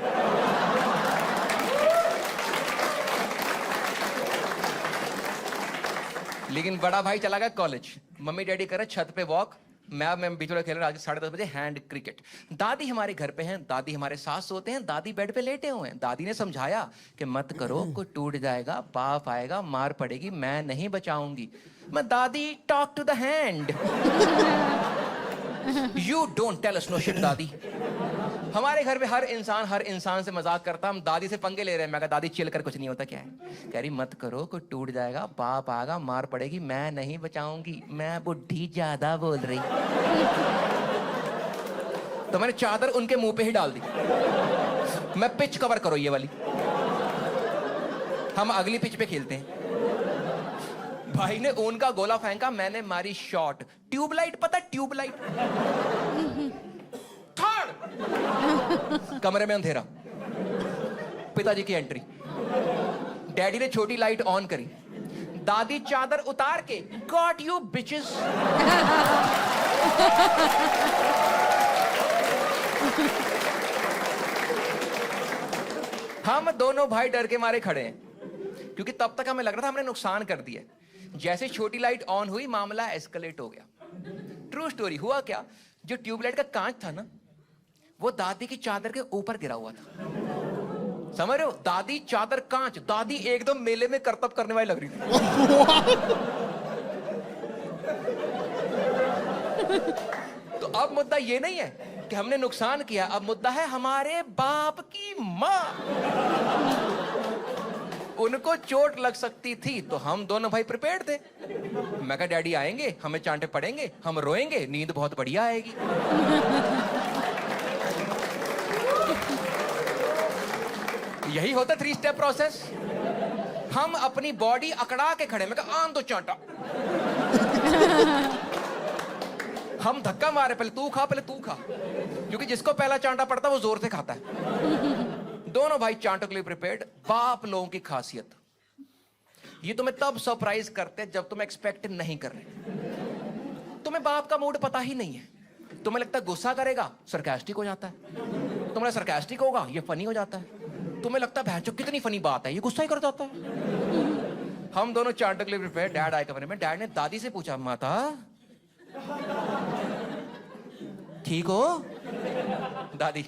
लेकिन बड़ा भाई चला गया कॉलेज, मम्मी डैडी करे छत पे वॉक, मैं बीच में खेल रहा। 10:30 बजे हैंड क्रिकेट। दादी हमारे घर पे हैं, दादी हमारे साथ सोते हैं, दादी बेड पे लेटे हुए हैं। दादी ने समझाया कि मत करो, कुछ टूट जाएगा, बाप आएगा, मार पड़ेगी, मैं नहीं बचाऊंगी। मैं दादी talk to the hand. You don't tell us no shit दादी। हमारे घर में हर इंसान से मजाक करता, हम दादी से पंगे ले रहे हैं। मैं कहा दादी चिल कर, कुछ नहीं होता। क्या है? कह रही मत करो, कुछ टूट जाएगा, बाप आएगा, मार पड़ेगी, मैं नहीं बचाऊंगी। मैं बुढ़ी ज्यादा बोल रही। तो मैंने चादर उनके मुंह पे ही डाल दी। मैं पिच कवर करो ये वाली, हम अगली पिच पे खेलते हैं। भाई ने ऊन का गोला फेंका, मैंने मारी शॉट। ट्यूबलाइट, पता ट्यूबलाइट, कमरे में अंधेरा, पिताजी की एंट्री। डैडी ने छोटी लाइट ऑन करी, दादी चादर उतार के गॉट यू बिचेस। हम दोनों भाई डर के मारे खड़े हैं, क्योंकि तब तक हमें लग रहा था हमने नुकसान कर दिया। जैसे छोटी लाइट ऑन हुई, मामला एस्केलेट हो गया। True story. हुआ क्या, जो ट्यूबलाइट का कांच था ना, वो दादी की चादर के ऊपर गिरा हुआ था। समझ रहे हो? दादी चादर कांच, दादी एकदम मेले में करतब करने वाली लग रही थी। तो अब मुद्दा ये नहीं है कि हमने नुकसान किया, अब मुद्दा है हमारे बाप की मां। उनको चोट लग सकती थी, तो हम दोनों भाई प्रिपेयर्ड थे। मैं कहा डैडी आएंगे, हमें चांटे पड़ेंगे, हम रोएंगे, नींद बहुत बढ़िया आएगी। यही होता 3 स्टेप प्रोसेस। हम अपनी बॉडी अकड़ा के खड़े, मैं कहा आन दो चांटा। हम धक्का मारे, पहले तू खा, पहले तू खा, क्योंकि जिसको पहला चांटा पड़ता है वो जोर से खाता है। दोनों भाई चांटों के लिए प्रिपेयर्ड। बाप लोगों की खासियत, ये तुम्हें तब सरप्राइज करते हैं जब तुम एक्सपेक्ट नहीं कर रहे। तुम्हें बाप का मूड पता ही नहीं है। तुम्हें लगता है गुस्सा करेगा, सरकास्टिक हो जाता है। तुम्हें सरकास्टिक होगा, ये फनी हो जाता है। तुम्हें लगता है भैंचो कितनी फनी बात है, ये गुस्सा ही कर जाता है। हम दोनों चांटों के लिए प्रिपेयर्ड। डैड आए कमरे में। डैड ने दादी से पूछा, माता ठीक हो? दादी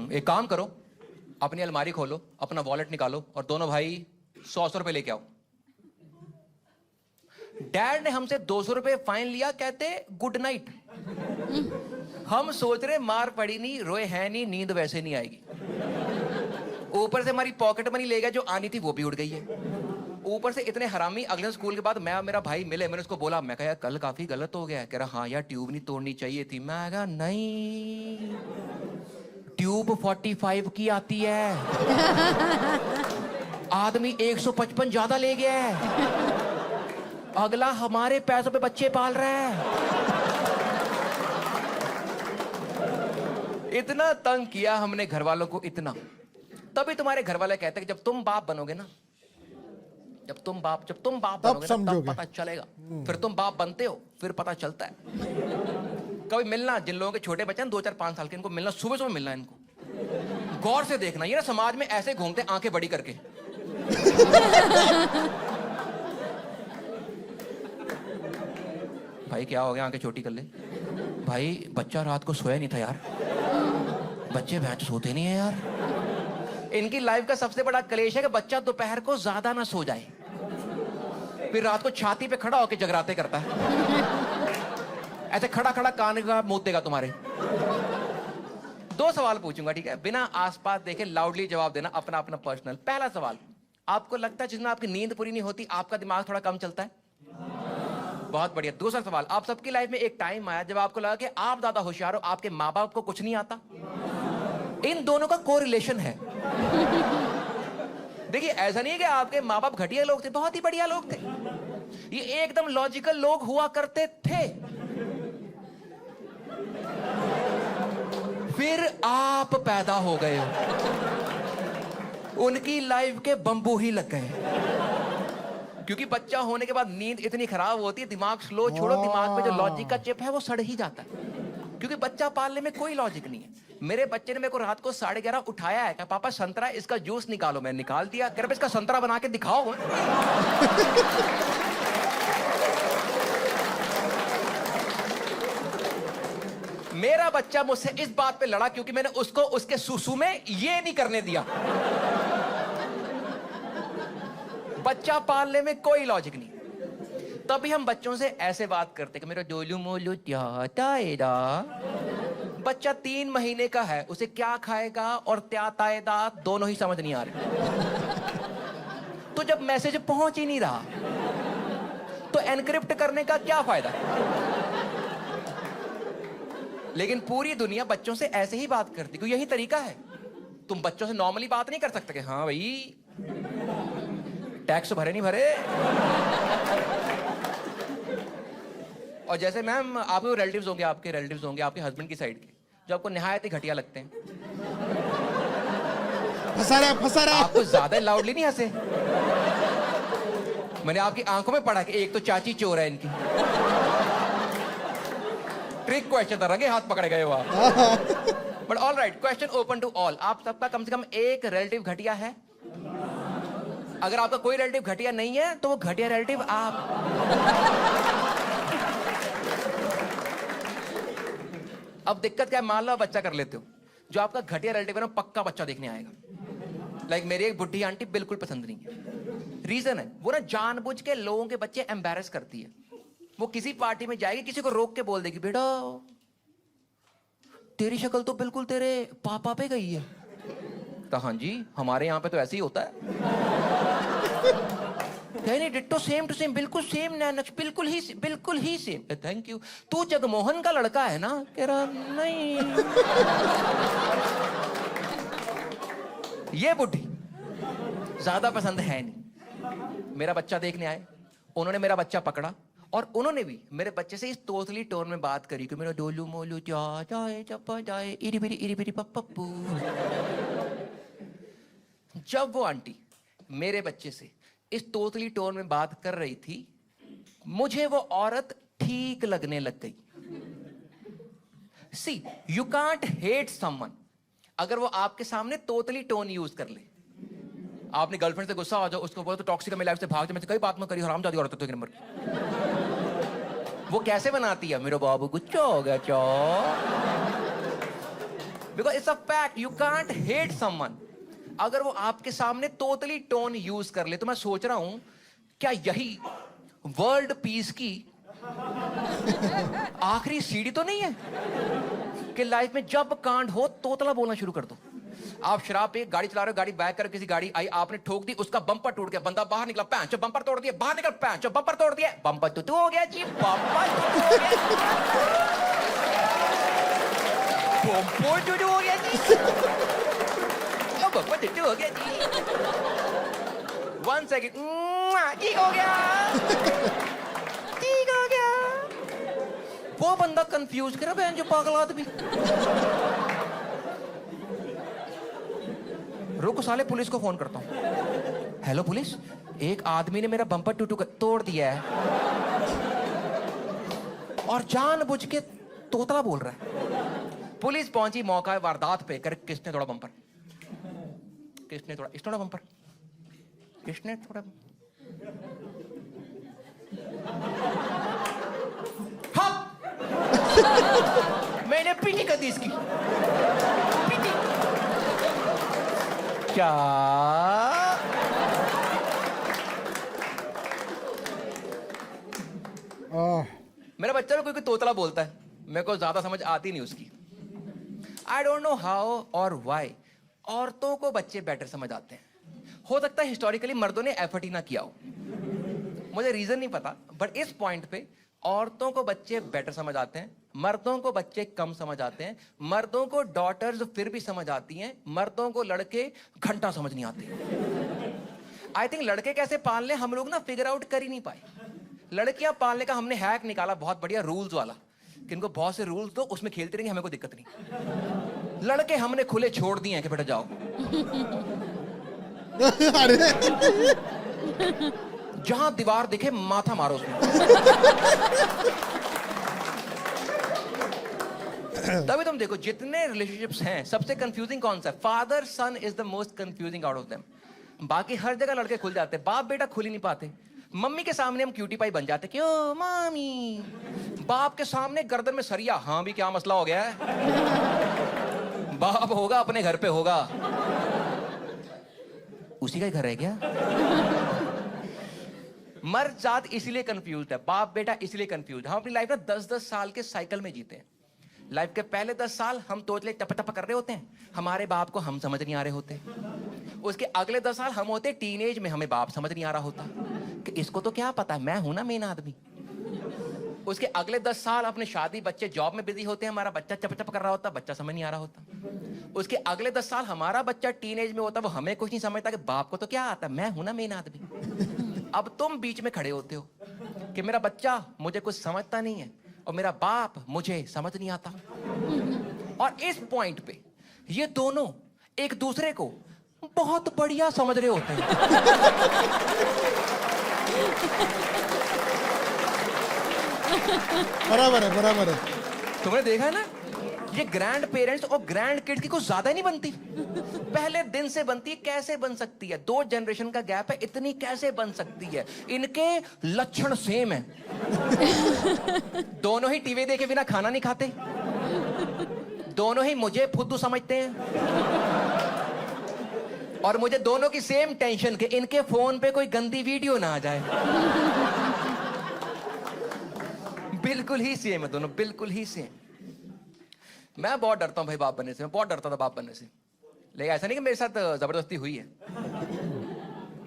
एक काम करो, अपनी अलमारी खोलो, अपना वॉलेट निकालो और दोनों भाई 100 रुपए लेके आओ। डैड ने हमसे 200 रुपए फाइन लिया, कहते गुड नाइट। हम सोच रहे मार पड़ी नहीं, रोए हैं नहीं, नींद वैसे नहीं आएगी। ऊपर से हमारी पॉकेट मनी ले गया, जो आनी थी वो भी उड़ गई है। ऊपर से इतने हरामी। अगले स्कूल के बाद मैं और मेरा भाई मिले, मैंने उसको बोला, मैं कहा यार कल काफी गलत हो गया। कह रहा हाँ यार, ट्यूब नहीं तोड़नी चाहिए थी। मैं कहा नहीं, ट्यूब 45 की आती है, आदमी 155 ज्यादा ले गया है। अगला हमारे पैसों पे बच्चे पाल रहा है। इतना तंग किया हमने घर वालों को, इतना। तभी तुम्हारे घर वाले कहते हैं कि जब तुम बाप बनोगे ना, जब तुम बाप बनोगे ना, तब पता चलेगा। फिर तुम बाप बनते हो, फिर पता चलता है। कभी मिलना, जिन लोगों के छोटे बच्चे हैं 2, 4, 5 साल के, इनको मिलना, सुबह सुबह मिलना इनको। गौर से देखना, ये ना समाज में ऐसे घूमते आंखें बड़ी करके। भाई क्या हो गया, आंखें छोटी कर ले। भाई बच्चा रात को सोया नहीं था यार, बच्चे भैंस सोते नहीं है यार। इनकी लाइफ का सबसे बड़ा क्लेश है कि बच्चा दोपहर को ज्यादा ना सो जाए, फिर रात को छाती पे खड़ा होकर जगराते करता है। ऐसे खड़ा खड़ा कान का मुंह देगा तुम्हारे। 2 सवाल पूछूंगा, ठीक है? बिना आसपास देखे लाउडली जवाब देना, अपना अपना पर्सनल। पहला सवाल, आपको लगता है जिसमें आपकी नींद पूरी नहीं होती आपका दिमाग थोड़ा कम चलता है? बहुत बढ़िया। दूसरा सवाल, आप सबकी लाइफ में एक टाइम आया जब आपको लगा कि आप ज्यादा होशियार हो, आपके माँ बाप को कुछ नहीं आता? इन दोनों का कोरिलेशन है। देखिए, ऐसा नहीं है कि आपके माँ बाप घटिया लोग थे, बहुत ही बढ़िया लोग थे। ये एकदम लॉजिकल लोग हुआ करते थे। फिर आप पैदा हो गए हो, उनकी लाइफ के बंबू ही लग गए। क्योंकि बच्चा होने के बाद नींद इतनी खराब होती है, दिमाग स्लो छोड़ो, दिमाग में जो लॉजिक का चिप है वो सड़ ही जाता है। क्योंकि बच्चा पालने में कोई लॉजिक नहीं है। मेरे बच्चे ने मेरे को रात को 11:30 उठाया है, कहा पापा संतरा इसका जूस निकालो। मैं निकाल दिया। कह रहा इसका संतरा बना के दिखाओ। मेरा बच्चा मुझसे इस बात पे लड़ा क्योंकि मैंने उसको उसके सुसु में ये नहीं करने दिया। बच्चा पालने में कोई लॉजिक नहीं। तभी हम बच्चों से ऐसे बात करते कि मेरा डोलू मोलू क्या ताएदा। बच्चा 3 महीने का है, उसे क्या खाएगा और क्या ताएदा दोनों ही समझ नहीं आ रहे। तो जब मैसेज पहुंच ही नहीं रहा तो एनक्रिप्ट करने का क्या फायदा? लेकिन पूरी दुनिया बच्चों से ऐसे ही बात करती, क्योंकि यही तरीका है। तुम बच्चों से नॉर्मली बात नहीं कर सकते कि हाँ भाई टैक्स भरे नहीं भरे। और जैसे मैम आपके रिलेटिव्स होंगे, आपके हस्बैंड की साइड के, जो आपको निहायत ही घटिया लगते हैं। फंसा रहा आपको ज्यादा लाउडली नहीं हंसे। मैंने आपकी आंखों में पढ़ा कि एक तो चाची चोर है इनकी। ट्रिक क्वेश्चन था, रंगे हाथ पकड़े गए वहां। But all right, question open to all. आप सबका कम से कम एक रिलेटिव घटिया है। अगर आपका कोई रिलेटिव घटिया नहीं है तो वो घटिया रिलेटिव आप। अब दिक्कत क्या है, मान लो आप बच्चा कर लेते हो, जो आपका घटिया रिलेटिव है ना पक्का बच्चा देखने आएगा। लाइक मेरी एक बुढ़ी आंटी बिल्कुल पसंद नहीं है। रीजन है वो ना जानबूझ के लोगों के बच्चे एम्बैरस करती है। वो किसी पार्टी में जाएगी, किसी को रोक के बोल देगी बेटा तेरी शक्ल तो बिल्कुल तेरे पापा पे गई है। तो हाँ जी हमारे यहाँ पे तो ऐसे ही होता है। नहीं डिट्टो सेम टू सेम, बिल्कुल सेम नैनक्स, बिल्कुल ही सेम। Thank you. तू जगमोहन का लड़का है ना? कह रहा नहीं। ये बुढ़ी ज्यादा पसंद है नहीं। मेरा बच्चा देखने आए, उन्होंने मेरा बच्चा पकड़ा और उन्होंने भी मेरे बच्चे से इस तोतली टोन में बात करी कि मेरा डोलू मोलू जा जाए चप्पा जाए इरी बिरी पप्पू। जब वो आंटी मेरे बच्चे से इस तोतली टोन में बात कर रही थी, मुझे वो औरत ठीक लगने लग गई। सी यू कांट हेट समवन अगर वो आपके सामने तोतली टोन यूज कर ले। आपने गर्लफ्रेंड से गुस्सा आ जाओ, उसको बोलो तो टॉक्सिक है, मेरी लाइफ से भाग जा, मैं कई बात में करी, हरामजादी औरत है तो एक नंबर। वो कैसे बनाती है, मेरे बाबू गुस्सा हो गया चो। Because it's a fact, you can't hate someone अगर वो आपके सामने तोतली टोन यूज कर ले। तो मैं सोच रहा हूं क्या यही वर्ल्ड पीस की आखिरी सीढ़ी तो नहीं है कि लाइफ में जब कांड हो तोतला बोलना शुरू कर दो। आप शराब पे गाड़ी चला रहे हो, गाड़ी बैक कर किसी गाड़ी आई, आपने ठोक दी, उसका बम्पर टूट गया, बंदा बाहर निकला, पैंच बम्पर तोड़ दिया, बाहर निकल पैंच बम्पर तोड़ दिया, बम्पर तो हो गया जी, बम्पर तो हो गया जी, बम्पर तो हो गया जी। 1 सेकंड, ठीक हो गया, ठीक हो गया। वो बंदा कंफ्यूज करा बहन जो पागल आदमी। रुको साले पुलिस को फोन करता हूं। हेलो पुलिस, एक आदमी ने मेरा बम्पर टूटू तोड़ दिया है और जानबूझ के तोतला बोल रहा है। पुलिस पहुंची मौका है वारदात पे, कर किसने तोड़ा बम्पर, किसने तोड़ा, इस तोड़ा बम्पर, किसने तोड़ा। हाँ मैंने पीटी कर दी इसकी, पीटी। क्या मेरा बच्चा कोई तोतला बोलता है, मेरे को ज्यादा समझ आती नहीं उसकी। आई डोंट नो हाउ और व्हाई औरतों को बच्चे बेटर समझ आते हैं। हो सकता है हिस्टोरिकली मर्दों ने एफर्ट ही ना किया हो, मुझे रीजन नहीं पता। बट इस पॉइंट पे औरतों को बच्चे बेटर समझ आते हैं, मर्दों को बच्चे कम समझ आते हैं, मर्दों को डॉटर्स फिर भी समझ आती हैं, मर्दों को लड़के घंटा समझ नहीं आते। आई थिंक लड़के कैसे पालने हम लोग ना फिगर आउट कर ही नहीं पाए। लड़कियां पालने का हमने हैक निकाला बहुत बढ़िया, रूल्स वाला, कि इनको बहुत से रूल्स दो, उसमें खेलते रहेंगे, हमें कोई दिक्कत नहीं। लड़के हमने खुले छोड़ दिए हैं कि बेटा जाओ। अरे जहां दीवार दिखे माथा मारो उसमें। तभी तुम देखो जितने रिलेशनशिप्स हैं सबसे कंफ्यूजिंग कौन सा है? Father son is the most confusing out of them. बाकी हर जगह लड़के खुल जाते, बाप बेटा खुल ही नहीं पाते। मम्मी के सामने हम क्यूटी पाई बन जाते, क्यों मामी? बाप के सामने गर्दन में सरिया, हाँ भी क्या मसला हो गया है? बाप होगा अपने घर पे होगा, उसी का ही घर है क्या? मर्द जात इसीलिए कंफ्यूज है, बाप बेटा इसलिए कंफ्यूज। हम अपनी लाइफ में 10-10 साल के साइकिल में जीते हैं। लाइफ के पहले 10 साल हम तोतले टप टप कर रहे होते हैं, हमारे बाप को हम समझ नहीं आ रहे होते। उसके अगले 10 साल हम होते टीनेज में, हमें बाप समझ नहीं आ रहा होता कि इसको तो क्या पता, मैं हूं ना मेन आदमी। उसके अगले 10 साल अपने शादी बच्चे जॉब में बिजी होते हैं, हमारा बच्चा चप चप कर रहा होता, बच्चा समझ नहीं आ रहा होता। उसके अगले 10 साल हमारा बच्चा टीनेज में होता, वो हमें कुछ नहीं समझता कि बाप को तो क्या आता, मैं हूं ना मेन आदमी। अब तुम बीच में खड़े होते हो कि मेरा बच्चा मुझे कुछ समझता नहीं है और मेरा बाप मुझे समझ नहीं आता। और इस पॉइंट पे ये दोनों एक दूसरे को बहुत बढ़िया समझ रहे होते हैं। बराबर है, बराबर है। तुमने देखा है ना, ये ग्रैंड पेरेंट्स और ग्रैंड किड्स की कुछ ज्यादा नहीं बनती, पहले दिन से बनती है। कैसे बन सकती है? 2 जनरेशन का गैप है, इतनी कैसे बन सकती है? इनके लक्षण सेम है। दोनों ही टीवी देखे बिना खाना नहीं खाते, दोनों ही मुझे फुद्दू समझते हैं, और मुझे दोनों की सेम टेंशन कि इनके फोन पे कोई गंदी वीडियो ना आ जाए। बिल्कुल ही सेम है दोनों, बिल्कुल ही सेम। मैं बहुत डरता हूं भाई बाप बनने से, मैं बहुत डरता था बाप बनने से। लेकिन ऐसा नहीं कि मेरे साथ जबरदस्ती हुई है,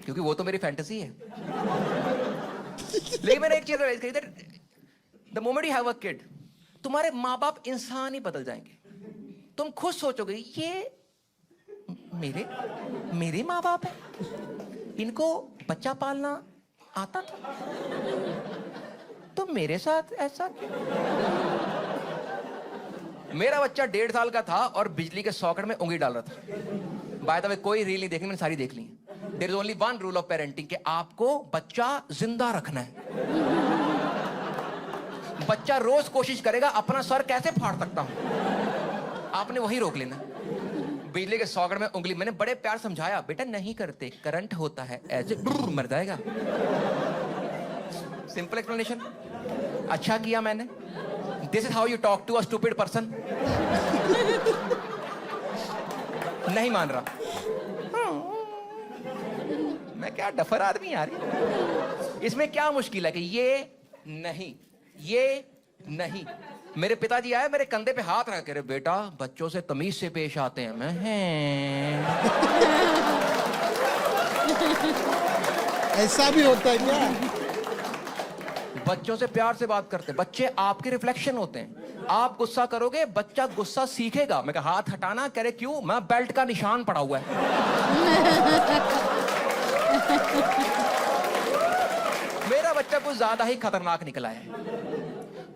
क्योंकि वो तो मेरी फैंटेसी है। लेकिन मैंने एक चीज रियलाइज करी, the moment you have a kid, तुम्हारे माँ बाप इंसान ही बदल जाएंगे। तुम खुद सोचोगे ये मेरे माँ बाप है, इनको बच्चा पालना आता था, तो मेरे साथ ऐसा क्यों? मेरा बच्चा 1.5 साल का था और बिजली के सॉकेट में उंगली डाल रहा था। बाय द वे कोई रील नहीं देखनी, मैंने सारी देख ली। There is only one rule of parenting कि आपको बच्चा जिंदा रखना है। बच्चा रोज कोशिश करेगा अपना सर कैसे फाड़ सकता हूं, आपने वही रोक लेना। बिजली के सॉकेट में उंगली, मैंने बड़े प्यार समझाया, बेटा नहीं करते, करंट होता है, ऐसे मर जाएगा। सिंपल एक्सप्लेनेशन, अच्छा किया मैंने। This is how you talk to a stupid person. नहीं मान रहा, मैं क्या डफर आदमी यार। इसमें क्या मुश्किल है कि ये नहीं। मेरे पिताजी आए, मेरे कंधे पे हाथ रख के, बेटा बच्चों से तमीज से पेश आते हैं। मैं ऐसा भी होता है क्या? बच्चों से प्यार से बात करते हैं। बच्चे आपके रिफ्लेक्शन होते हैं, आप गुस्सा करोगे बच्चा गुस्सा सीखेगा। मैं कहा हाथ हटाना, कह रहे क्यों? मैं बेल्ट का निशान पड़ा हुआ है। मेरा बच्चा कुछ ज्यादा ही खतरनाक निकला है।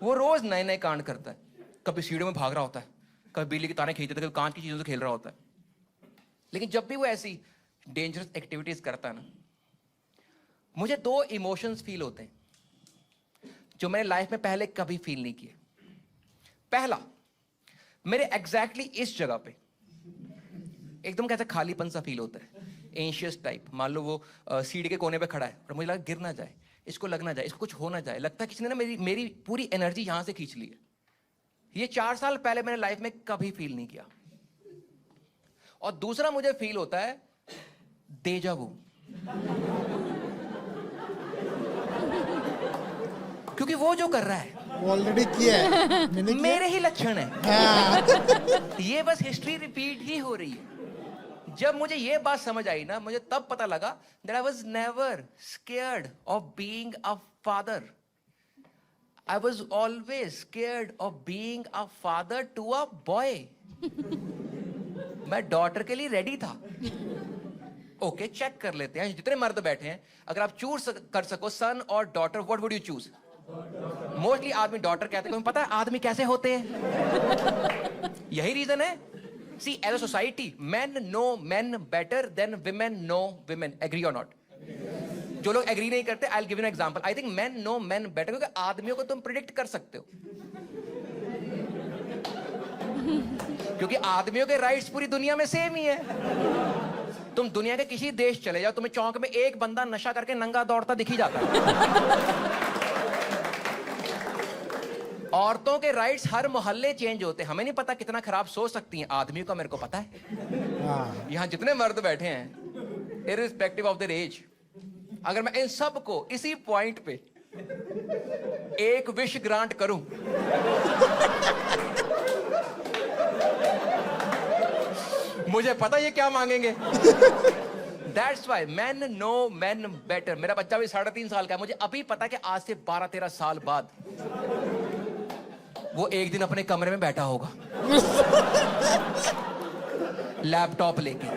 वो रोज नए नए कांड करता है, कभी सीढ़ियों में भाग रहा होता है, कभी बिजली के तारे खींचता है, कभी कांच की चीजों से खेल रहा होता है। लेकिन जब भी वो ऐसी डेंजरस एक्टिविटीज करता है ना, मुझे 2 इमोशंस फील होते हैं जो मैंने लाइफ में पहले कभी फील नहीं किए। पहला, मेरे एग्जैक्टली इस जगह पे एकदम कैसा खालीपन सा फील होता है, एंशियस टाइप। मान लो वो सीढ़ी के कोने पे खड़ा है और मुझे लगा गिर ना जाए, इसको लग ना जाए, इसको कुछ हो ना जाए, लगता है किसी ने ना मेरी पूरी एनर्जी यहां से खींच ली है। ये 4 साल पहले मैंने लाइफ में कभी फील नहीं किया। और दूसरा मुझे फील होता है डेजा वू, क्योंकि वो जो कर रहा है ऑलरेडी किया है, मेरे ही लक्षण है। ये बस हिस्ट्री रिपीट ही हो रही है। जब मुझे ये बात समझ आई ना, मुझे तब पता लगा that I was never scared of being a father. I was always scared of being a father to a boy. मैं डॉटर के लिए रेडी था. ओके, चेक कर लेते हैं जितने मर्द बैठे हैं, अगर आप चूज कर सको सन और daughter, what would you choose? Mostly आदमी डॉटर कहते हैं. तुम्हें पता है आदमी कैसे होते हैं? यही रीजन है. See, as a society, men know men better than women know women. Agree or not? जो लोग एग्री नहीं करते, I will give you an example. I think men know men better क्योंकि आदमियों को तुम प्रिडिक्ट कर सकते हो. क्योंकि आदमियों के राइट्स पूरी दुनिया में सेम ही है. तुम दुनिया के किसी देश चले जाओ, तुम्हें चौक में एक बंदा नशा करके नंगा दौड़ता दिख ही जाता है. औरतों के राइट्स हर मोहल्ले चेंज होते हैं. हमें नहीं पता कितना खराब सोच सकती हैं. आदमियों का मेरे को पता है. यहां जितने मर्द बैठे हैं, इररिस्पेक्टिव ऑफ देयर एज, अगर मैं इन सब को इसी पॉइंट पे एक विश ग्रांट करूं, मुझे पता ये क्या मांगेंगे. That's why men know men better. मेरा बच्चा भी 3.5 साल का है. मुझे अभी पता है कि आज से 12-13 साल बाद वो एक दिन अपने कमरे में बैठा होगा लैपटॉप लेके.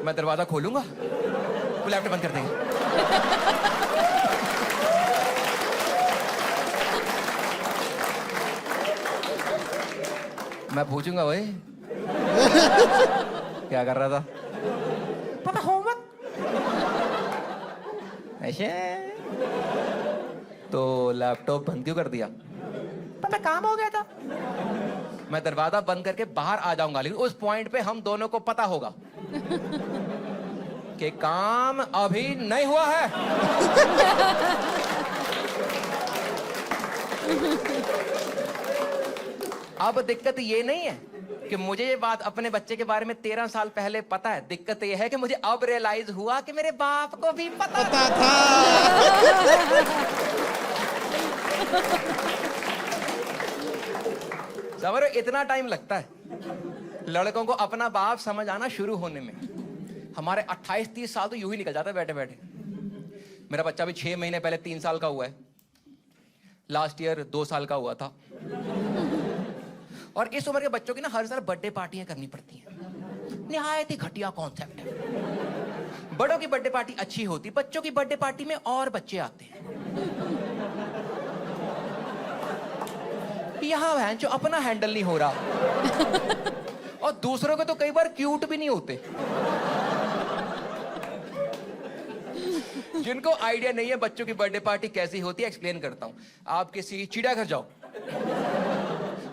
मैं दरवाजा खोलूंगा, वो लैपटॉप बंद कर देंगे. मैं पूछूंगा, भाई क्या कर रहा था? पापा होमवर्क. ऐसे तो लैपटॉप बंद क्यों कर दिया? पापा काम हो गया था. मैं दरवाजा बंद करके बाहर आ जाऊंगा, लेकिन उस पॉइंट पे हम दोनों को पता होगा कि काम अभी नहीं हुआ है. अब दिक्कत ये नहीं है कि मुझे ये बात अपने बच्चे के बारे में 13 साल pहले पता है. दिक्कत ये है कि मुझे अब रियलाइज हुआ कि मेरे बाप को भी पता था. समझ रहे हो, इतना टाइम लगता है लड़कों को अपना बाप समझ आना शुरू होने में. हमारे 28-30 साल तो यूं ही निकल जाता है बैठे बैठे. मेरा बच्चा भी 6 महीने पहले 3 साल का हुआ है. लास्ट ईयर 2 साल का हुआ था. और इस उम्र के बच्चों की ना हर साल बर्थडे पार्टियां करनी पड़ती हैं. निहायत ही घटिया कॉन्सेप्ट है. बड़ों की बर्थडे पार्टी अच्छी होती, बच्चों की बर्थडे पार्टी में और बच्चे आते हैं. यहां है जो अपना हैंडल नहीं हो रहा और दूसरों के तो कई बार क्यूट भी नहीं होते. जिनको आइडिया नहीं है बच्चों की बर्थडे पार्टी कैसी होती है, एक्सप्लेन करता हूं. आप किसी चिड़ियाघर जाओ,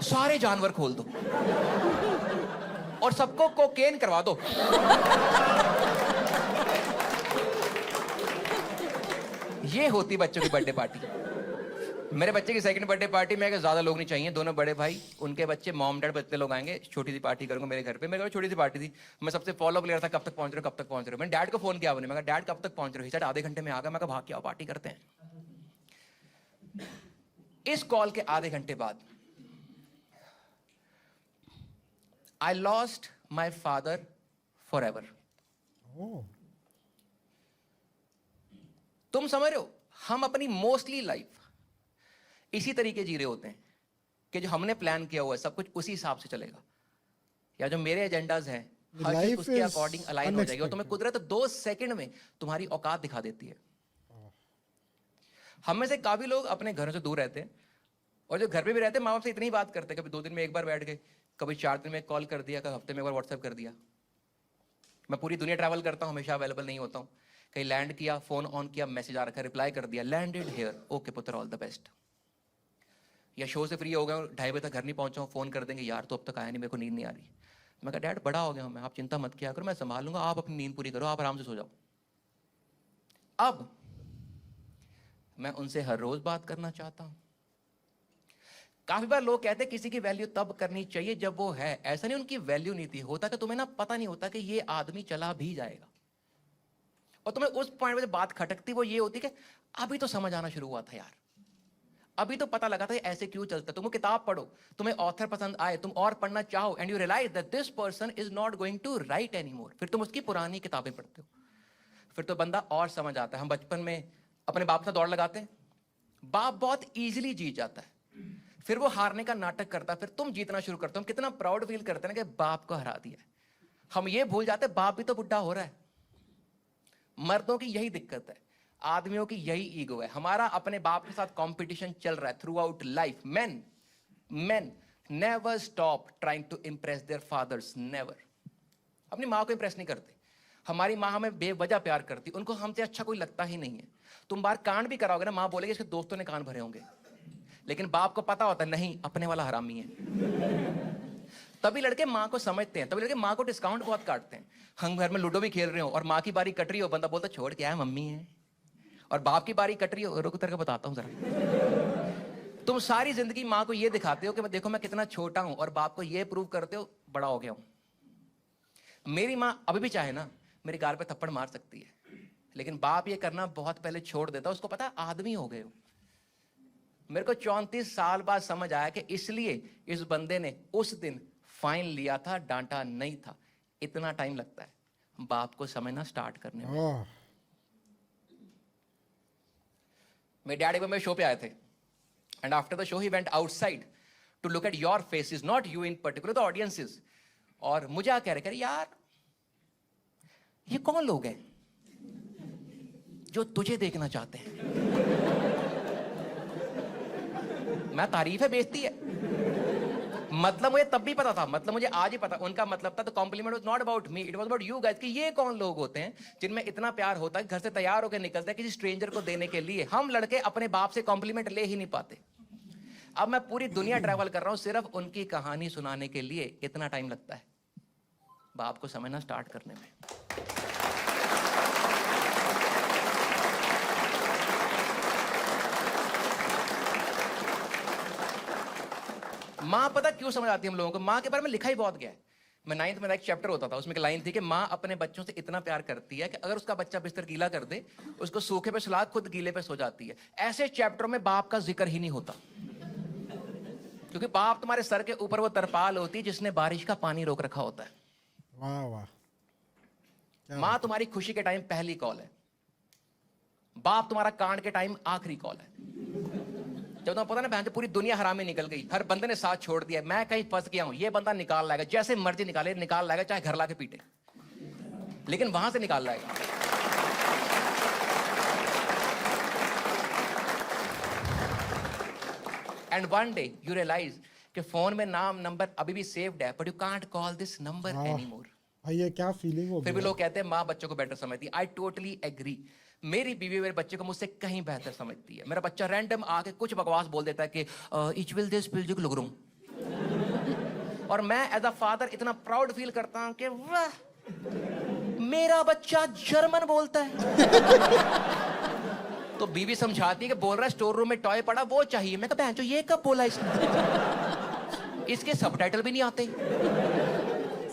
सारे जानवर खोल दो और सबको कोकेन करवा दो. ये होती बच्चों की बर्थडे पार्टी. मेरे बच्चे की सेकंड बर्थडे पार्टी में ज्यादा लोग नहीं चाहिए. दोनों बड़े भाई, उनके बच्चे, मॉम डैड, बच्चे लोग आएंगे. छोटी सी पार्टी करूंगा मेरे घर पे. मेरे घर छोटी सी पार्टी थी. मैं सबसे फॉलो अप ले रहा था, कब तक पहुंच रहे हो, कब तक पहुंच रहे हो. मैंने डैड को फोन किया. मैं कहा डैड कब तक पहुंच रहे हो? आधे घंटे में आ गया. मैं कहा भाग के आओ, पार्टी करते हैं. इस कॉल के आधे घंटे बाद I lost my father forever. तुम समझ रहे हो, हम अपनी मोस्टली लाइफ इसी तरीके जी रहे होते हैं कि जो हमने प्लान किया हुआ है सब कुछ उसी हिसाब से चलेगा, या जो मेरे एजेंडाज हैं हर चीज उसके अकॉर्डिंग अलाइन हो जाएगी. और तुम्हें कुदरत 2 सेकंड में तुम्हारी औकात दिखा देती है. हम में से काफी लोग अपने घरों से दूर रहते हैं और जो घर पे भी रहते हैं माँ बाप से इतनी ही बात करते हैं. कभी 2 दिन में एक बार बैठ गए, कभी 4 दिन में कॉल कर दिया, कभी हफ्ते में एक बार व्हाट्सएप कर दिया. मैं पूरी दुनिया ट्रैवल करता हूँ, हमेशा अवेलेबल नहीं होता हूँ. कहीं लैंड किया, फोन ऑन किया, मैसेज आ रखा है, रिप्लाई कर दिया, लैंडेड हियर, ओके पुत्र ऑल द बेस्ट. या शो से फ्री हो गया, 2:30 बजे तक घर नहीं पहुंचा हूँ, फोन कर देंगे यार तो अब तक आया नहीं, मेरे को नींद नहीं आ रही. मैं कहा डैड बड़ा हो गया हूँ मैं, आप चिंता मत किया करो, मैं संभाल लूंगा, आप अपनी नींद पूरी करो, आप आराम से सो जाओ. अब मैं उनसे हर रोज बात करना चाहता हूँ. काफी बार लोग कहते हैं किसी की वैल्यू तब करनी चाहिए जब वो है. ऐसा नहीं उनकी वैल्यू नहीं थी, होता कि तुम्हें ना पता नहीं होता कि ये आदमी चला भी जाएगा. और तुम्हें उस पॉइंट पे बात खटकती वो ये होती कि अभी तो समझ आना शुरू हुआ था यार, अभी तो पता लगा था ऐसे क्यों चलता. तुम किताब पढ़ो, तुम्हें ऑथर पसंद आए, तुम और पढ़ना चाहो, and you realise that this person is not going to write anymore. फिर तुम उसकी पुरानी किताबें पढ़ते हो, फिर तो बंदा और समझ आता है. हम बचपन में अपने बाप से दौड़ लगाते हैं, बाप बहुत इजीली जीत जाता है, फिर वो हारने का नाटक करता है, फिर तुम जीतना शुरू करते हो। हम कितना प्राउड फील करते हैं ना कि बाप को हरा दिया। हम ये भूल जाते हैं बाप भी तो बुढ़ा हो रहा है। मर्दों की यही दिक्कत है, आदमियों की यही ईगो है। हमारा अपने बाप के साथ कंपटीशन चल रहा है through out life. men never stop trying to impress their fathers, never। अपनी माँ को इंप्रेस नहीं करते। हमारी माँ हमें बेवजह प्यार करती, उनको हमसे अच्छा कोई लगता ही नहीं है। तुम बाहर कांड भी कराओगे ना, माँ बोलेगी इसके दोस्तों ने कान भरे होंगे, लेकिन बाप को पता होता है नहीं, अपने वाला हरामी है। तभी लड़के माँ को समझते हैं, तभी लड़के माँ को डिस्काउंट बहुत काटते हैं। हम घर में लूडो भी खेल रहे हो और माँ की बारी कट रही हो, बंदा बोलता छोड़ क्या है, मम्मी है। और बाप की बारी कट रही हो, रुक तेरे को बताता हूँ जरा। तुम सारी जिंदगी माँ को ये दिखाते हो कि मैं देखो मैं कितना छोटा हूं, और बाप को ये प्रूव करते हो बड़ा हो गया हूं। मेरी माँ अभी भी चाहे ना मेरे गाल पे थप्पड़ मार सकती है, लेकिन बाप ये करना बहुत पहले छोड़ देता। उसको पता है आदमी हो गए हो। मेरे को 34 साल बाद समझ आया कि इसलिए इस बंदे ने उस दिन फाइन लिया था, डांटा नहीं था। इतना टाइम लगता है बाप को समझना स्टार्ट करने में। मेरे डैडी मेरे शो पे आए थे, and after the show he went outside to look at your faces, not you in particular, the audiences। और मुझे क्या कह रहे यार ये कौन लोग हैं जो तुझे देखना चाहते हैं। मैं तारीफ है बेइज्जती है। मतलब मुझे तब भी पता था, मतलब मुझे आज ही पता। उनका मतलब था, तो compliment was not about me, it was about you guys, कि ये कौन लोग होते हैं जिनमें इतना प्यार होता है, घर से तैयार होकर निकलते हैं किसी स्ट्रेंजर को देने के लिए। हम लड़के अपने बाप से कॉम्प्लीमेंट ले ही नहीं पाते। अब मैं पूरी दुनिया ट्रैवल कर रहा हूं सिर्फ उनकी कहानी सुनाने के लिए। इतना टाइम लगता है बाप को समझना स्टार्ट करने में। माँ पता क्यों समझ आती है हम लोगों को? माँ के बारे में लिखा ही बहुत गया है। मैं 9th में एक चैप्टर होता था, उसमें एक लाइन थी कि माँ अपने बच्चों से इतना प्यार करती है कि अगर उसका बच्चा बिस्तर गीला कर दे, उसको सूखे पे सुला, खुद गीले पे सो जाती है। ऐसे चैप्टरों में बाप का जिक्र ही नहीं होता, क्योंकि बाप तुम्हारे सर के ऊपर वो तरपाल होती है जिसने बारिश का पानी रोक रखा होता है। वाह वाह। माँ तुम्हारी खुशी के टाइम पहली कॉल है, बाप तुम्हारा कांड के टाइम आखिरी कॉल है। जब तुम्हें पता ना बहन पूरी दुनिया हरामी निकल गई, हर बंदे ने साथ छोड़ दिया, मैं कहीं फंस गया हूं, ये बंदा निकाल लाएगा, जैसे मर्जी निकाल लाएगा, चाहे घर लाके पीटे, लेकिन वहां से निकाल लाएगा। And one day you realise कि फोन में नाम नंबर अभी भी सेव्ड है, but you can't call this number anymore. भाई ये क्या फीलिंग हो? फिर भी लोग कहते हैं माँ बच्चों को बेटर समझती है। I totally agree. मेरी बीवी मेरे बच्चे को मुझसे कहीं बेहतर समझती है। मेरा बच्चा रैंडम आके कुछ बकवास बोल देता है कि इच विल दिस पिल जुग लुगरूं, और मैं एज अ फादर इतना प्राउड फील करता हूं कि वाह मेरा बच्चा जर्मन बोलता है। तो बीवी समझाती है कि बोल रहा है स्टोर रूम में टॉय पड़ा वो चाहिए। मैं कहा बहन जो ये कब बोला इसने, इसके सबटाइटल भी नहीं आते।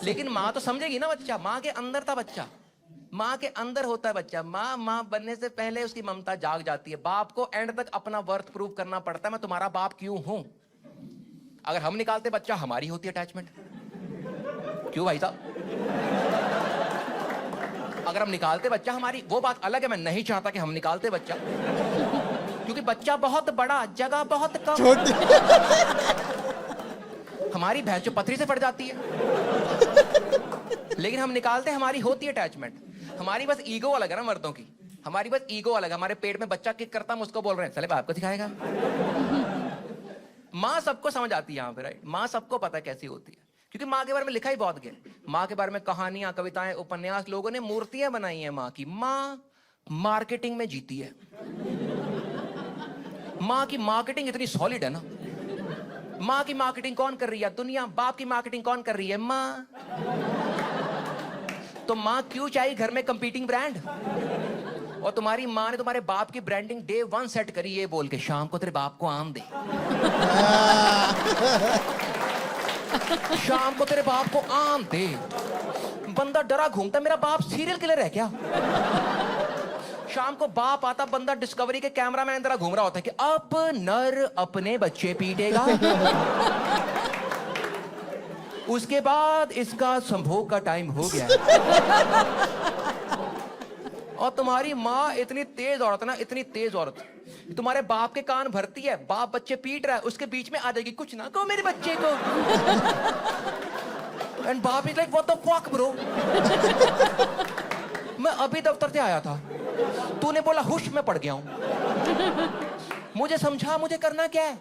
लेकिन माँ तो समझेगी ना, बच्चा माँ के अंदर था, बच्चा माँ के अंदर होता है बच्चा। माँ बनने से पहले उसकी ममता जाग जाती है। बाप को एंड तक अपना वर्थ प्रूव करना पड़ता है, मैं तुम्हारा बाप क्यों हूं। अगर हम निकालते बच्चा, हमारी होती अटैचमेंट। क्यों भाई साहब? अगर हम निकालते बच्चा हमारी, वो बात अलग है, मैं नहीं चाहता कि हम निकालते बच्चा, क्योंकि बच्चा बहुत बड़ा, जगह बहुत कम, हमारी भैंस जो पथरी से फट जाती है। लेकिन हम निकालते, हमारी होती है अटैचमेंट। हमारी बस ईगो अलग है ना मर्दों की, हमारी बस ईगो अलग है। हमारे पेट में बच्चा किक करता, हम उसको बोल रहे हैं चले बाप को दिखाएगा। माँ सबको समझ आती है यहाँ पे, राइट? माँ सबको पता है कैसी होती है, क्योंकि माँ के बारे में लिखा ही बहुत गया। माँ के बारे में कहानियां, कविताएं, उपन्यास, लोगों ने मूर्तियां बनाई हैं माँ की। माँ मार्केटिंग में जीती है। माँ की मार्केटिंग इतनी सॉलिड है ना। माँ की मार्केटिंग कौन कर रही है? दुनिया। बाप की मार्केटिंग कौन कर रही है? माँ। तो माँ क्यों चाहिए घर में कंपीटिंग ब्रांड? और तुम्हारी माँ ने तुम्हारे बाप की ब्रांडिंग डे 1 सेट करी, ये बोल के शाम को तेरे बाप को आम दे। शाम को तेरे बाप को आम दे। बंदा डरा घूमता, मेरा बाप सीरियल किलर है क्या? शाम को बाप आता, बंदा डिस्कवरी के कैमरामैन तरह घूम रहा होता है कि अब नर अपने बच्चे पीटेगा। उसके बाद इसका संभोग का टाइम हो गया। और तुम्हारी माँ इतनी तेज औरत है ना, इतनी तेज औरत, तुम्हारे बाप के कान भरती है, बाप बच्चे पीट रहा है, उसके बीच में आ जाएगी, कुछ ना कहो मेरे बच्चे को। एंड बाप is like what the fuck bro. मैं अभी दफ्तर से आया था, तूने बोला हुश, मैं पड़ गया हूं, मुझे समझा मुझे करना क्या है।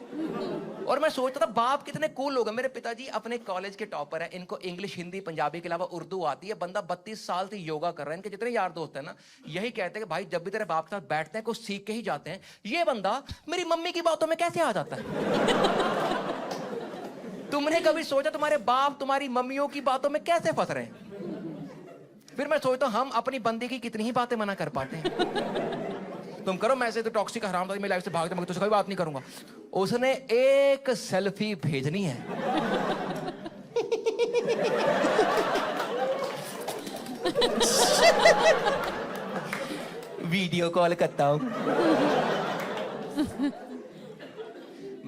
और मैं सोचता था बाप कितने कूल लोग हैं। मेरे पिताजी अपने कॉलेज के टॉपर हैं, इनको इंग्लिश हिंदी पंजाबी के अलावा उर्दू आती है। बंदा 32 साल से योगा कर रहा है। इनके जितने यार दोस्त हैं ना, यही कहते हैं कि भाई जब भी तेरे बाप के साथ बैठते हैं कुछ सीख के ही जाते हैं। ये बंदा मेरी मम्मी की बातों में कैसे आ जाता है? तुमने कभी सोचा तुम्हारे बाप तुम्हारी मम्मियों की बातों में कैसे फंस रहे हैं? फिर मैं सोचता हूं हम अपनी बंदी की कितनी ही बातें मना कर पाते हैं। तुम करो, मैं से तो टॉक्सिक हराम मेरी लाइफ से भागते, मैं तुझसे कोई बात नहीं करूंगा। उसने एक सेल्फी भेजनी है, वीडियो कॉल करता हूं।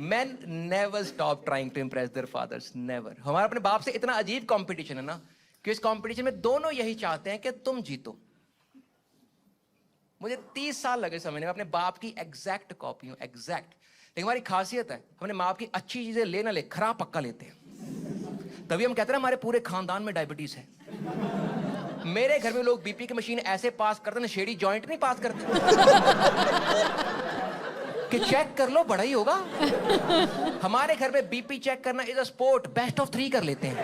Men never stop trying to impress their fathers, never. हमारा अपने बाप से इतना अजीब कंपटीशन है ना कि इस कंपटीशन में दोनों यही चाहते हैं कि तुम जीतो। मुझे 30 साल लगे समझने में, अपने बाप की एग्जैक्ट कॉपी हूं, एग्जैक्ट। लेकिन हमारी खासियत है, अपने बाप की अच्छी चीजें ले ना ले, खराब पक्का लेते हैं। तभी हम कहते हैं हमारे पूरे खानदान में डायबिटीज है। मेरे घर में लोग बीपी की मशीन ऐसे पास करते हैं, शेडी जॉइंट नहीं पास करते कि चेक कर लो बड़ा ही होगा। हमारे घर में बीपी चेक करना is a sport, best of 3 कर लेते हैं।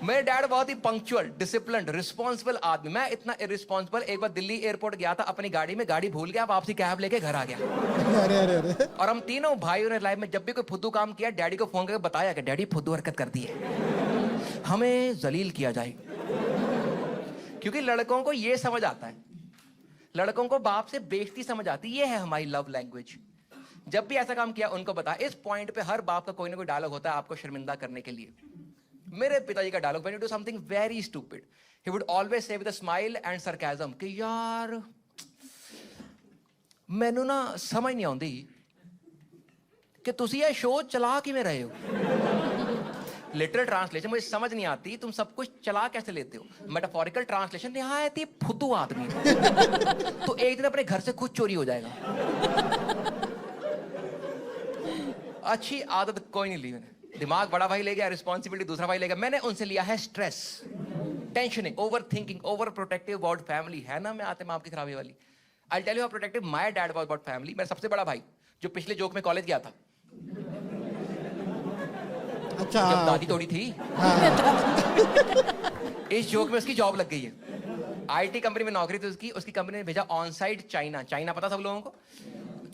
मेरे डैड बहुत ही पंक्चुअल, डिसिप्लिन्ड, रिस्पॉन्सिबल आदमी। मैं इतना इरिस्पॉन्सिबल, एक बार दिल्ली एयरपोर्ट गया था अपनी गाड़ी में, गाड़ी भूल गया, वापसी कैब लेके घर आ गया। अरे अरे अरे। और हम तीनों भाइयों ने लाइफ में जब भी कोई फुद्दू काम किया, डैडी को फोन करके बताया कि डैडी फुद्दू हरकत कर दी है, हमें जलील किया जाए। क्योंकि लड़कों को ये समझ आता है, लड़कों को बाप से बेइज्जती समझ आती है। ये है हमारी लव लैंग्वेज। जब भी ऐसा काम किया उनको बता। इस पॉइंट पे हर बाप का कोई ना कोई डायलॉग होता है आपको शर्मिंदा करने के लिए। मेरे पिताजी का dialogue, when you do something very stupid, he would always say with a smile and sarcasm कि यार मैनू ना समझ नहीं आती कि तुसी ये शो चला किवें रहे हो। लिटरल ट्रांसलेशन मुझे समझ नहीं आती, तुम सब कुछ चला कैसे लेते हो। मेटाफोरिकल ट्रांसलेशन, निहायत ही फुद्दू आदमी तो एक दिन अपने घर से खुद चोरी हो जाएगा। अच्छी आदत कोई नहीं ली मैंने। दिमाग बड़ा भाई ले गया, रिस्पॉन्सिबिलिटी दूसरा भाई ले गया। मैंने उनसे लिया है stress, tensioning, over thinking, over protective about family. है ना मैं आते माँ की खराबी वाली। I tell you how protective my dad was about family. मेरा सबसे बड़ा भाई जो पिछले जोक में कॉलेज गया था, अच्छा, जब दादी तोड़ी थी, इस जोक में उसकी जॉब लग गई है। आईटी कंपनी में नौकरी थी उसकी। उसकी कंपनी ने भेजा ऑन साइट चाइना। चाइना पता सब लोगों को,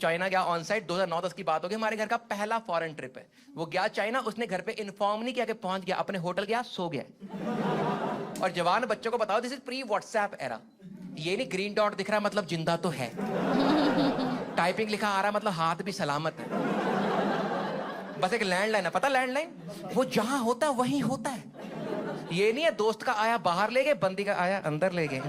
चाइना गया ऑन साइट। 2009-10 की बात होगी, हमारे घर का पहला फॉरेन ट्रिप है। वो गया चाइना, उसने घर पे इन्फॉर्म नहीं किया कि पहुंच गया, अपने होटल गया, सो गया। और जवान बच्चों को बताओ this is pre WhatsApp era. ये नहीं ग्रीन डॉट दिख रहा मतलब जिंदा तो है, टाइपिंग लिखा आ रहा मतलब हाथ भी सलामत है। बस एक लैंडलाइन है, पता लैंडलाइन, वो जहां होता है वहीं होता है। ये नहीं है दोस्त का आया बाहर ले गए, बंदी का आया अंदर ले गए।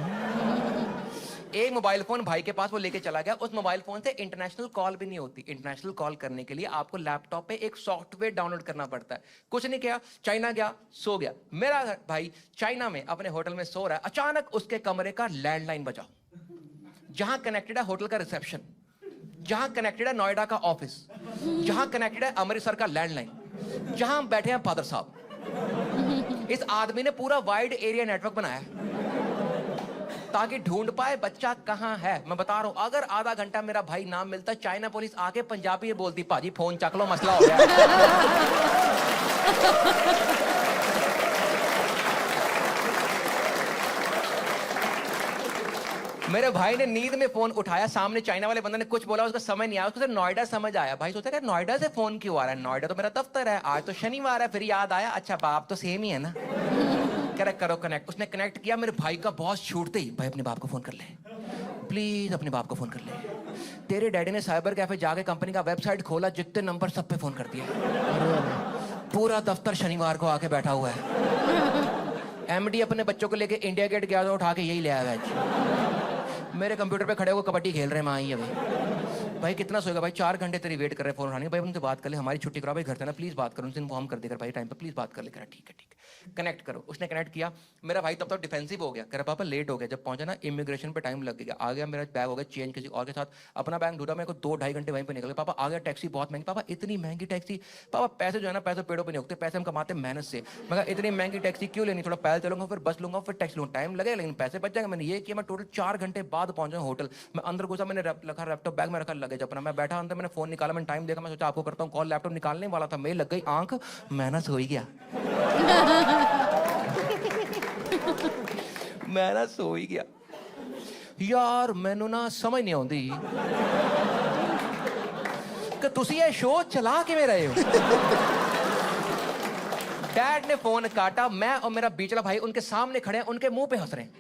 एक मोबाइल फोन भाई के पास वो लेके चला गया। उस मोबाइल फोन से इंटरनेशनल कॉल भी नहीं होती। इंटरनेशनल कॉल करने के लिए आपको लैपटॉप पे एक सॉफ्टवेयर डाउनलोड करना पड़ता है। कुछ नहीं किया, चाइना गया, सो गया। मेरा भाई चाइना में अपने होटल में सो रहा है, अचानक उसके कमरे का लैंडलाइन बजा। जहां कनेक्टेड है होटल का रिसेप्शन, जहां कनेक्टेड है नोएडा का ऑफिस, जहां कनेक्टेड है अमृतसर का लैंडलाइन, जहां बैठे हैं फादर साहब। इस आदमी ने पूरा वाइड एरिया नेटवर्क बनाया ताकि ढूंढ पाए बच्चा कहां है। मैं बता रहा हूं, अगर आधा घंटा मेरा भाई ना मिलता, चाइना पुलिस आके पंजाबी में बोलती, पाजी फोन चक लो, मसला हो गया। मेरे भाई ने नींद में फोन उठाया, सामने चाइना वाले बंदे ने कुछ बोला, उसका समझ नहीं आया, उसको नोएडा समझ आया। भाई सोचा कि नोएडा से फोन क्यों आ रहा है, नोएडा तो मेरा दफ्तर है, आज तो शनिवार है। फिर याद आया, अच्छा बाप तो सेम ही है ना। कह करो कनेक्ट। उसने कनेक्ट किया, मेरे भाई का बॉस छूटते ही, भाई अपने बाप को फोन कर ले, प्लीज अपने बाप को फोन कर ले। तेरे डैडी ने साइबर कैफे जाके कंपनी का वेबसाइट खोला, जितने नंबर सब पे फोन कर दिया। पूरा दफ्तर शनिवार को आके बैठा हुआ है। एमडी अपने बच्चों को लेके इंडिया गेट गया तो उठा के यही ले आया। मेरे कंप्यूटर पे खड़े होकर कबड्डी खेल रहे हैं, माँ ही अभी भाई कितना सोएगा भाई, 4 घंटे तेरी वेट कर रहे हैं फोन उठाने, भाई उनसे बात कर ले, हमारी छुट्टी करा भाई, घर से ना प्लीज बात करो, उनसे इन्फॉर्म कर देकर भाई टाइम पे प्लीज बात कर ले। कह रहा ठीक है कनेक्ट करो। उसने कनेक्ट किया, मेरा भाई तब तक डिफेंसिव हो गया, कह रहा पापा लेट हो गया। जब पहुंचा ना इमिग्रेशन पे टाइम लग गया, आ गया मेरा बैग हो गया चेंज किसी और के साथ, अपना बैग ढूंढा, मेरे को 2-2.5 घंटे वहीं पे निकल गए। पापा आ गया टैक्सी बहुत महंगी, पापा इतनी महंगी टैक्सी, पापा पैसे जो है ना पैसे पेड़ों पे नहीं उगते, पैसे हम कमाते मेहनत से। मैं कहा इतनी महंगी टैक्सी क्यों लेनी, थोड़ा पैदल चलूंगा फिर बस लूंगा फिर टैक्सी लूंगा, टाइम लगेगा लेकिन पैसे बच जाएंगे। मैंने ये किया, मैं टोटल 4 घंटे बाद पहुंचा होटल। मैं अंदर घुसा, मैंने रखा लैपटॉप बैग में रखा लगेज अपना, मैं बैठा अंदर, मैंने फोन निकाला, मैंने टाइम देखा, मैं सोचा आपको करता हूँ कॉल, लैपटॉप निकालने वाला था, मेल लग गई आंख, मैं सो ही गया। मैं सो ही गया यार। मैनू ना समझ नहीं आती कि तुसी ये शो चला किवें रहे हो। डैड ने फोन काटा, मैं और मेरा बीचला भाई उनके सामने खड़े हैं, उनके मुंह पे हंस रहे हैं।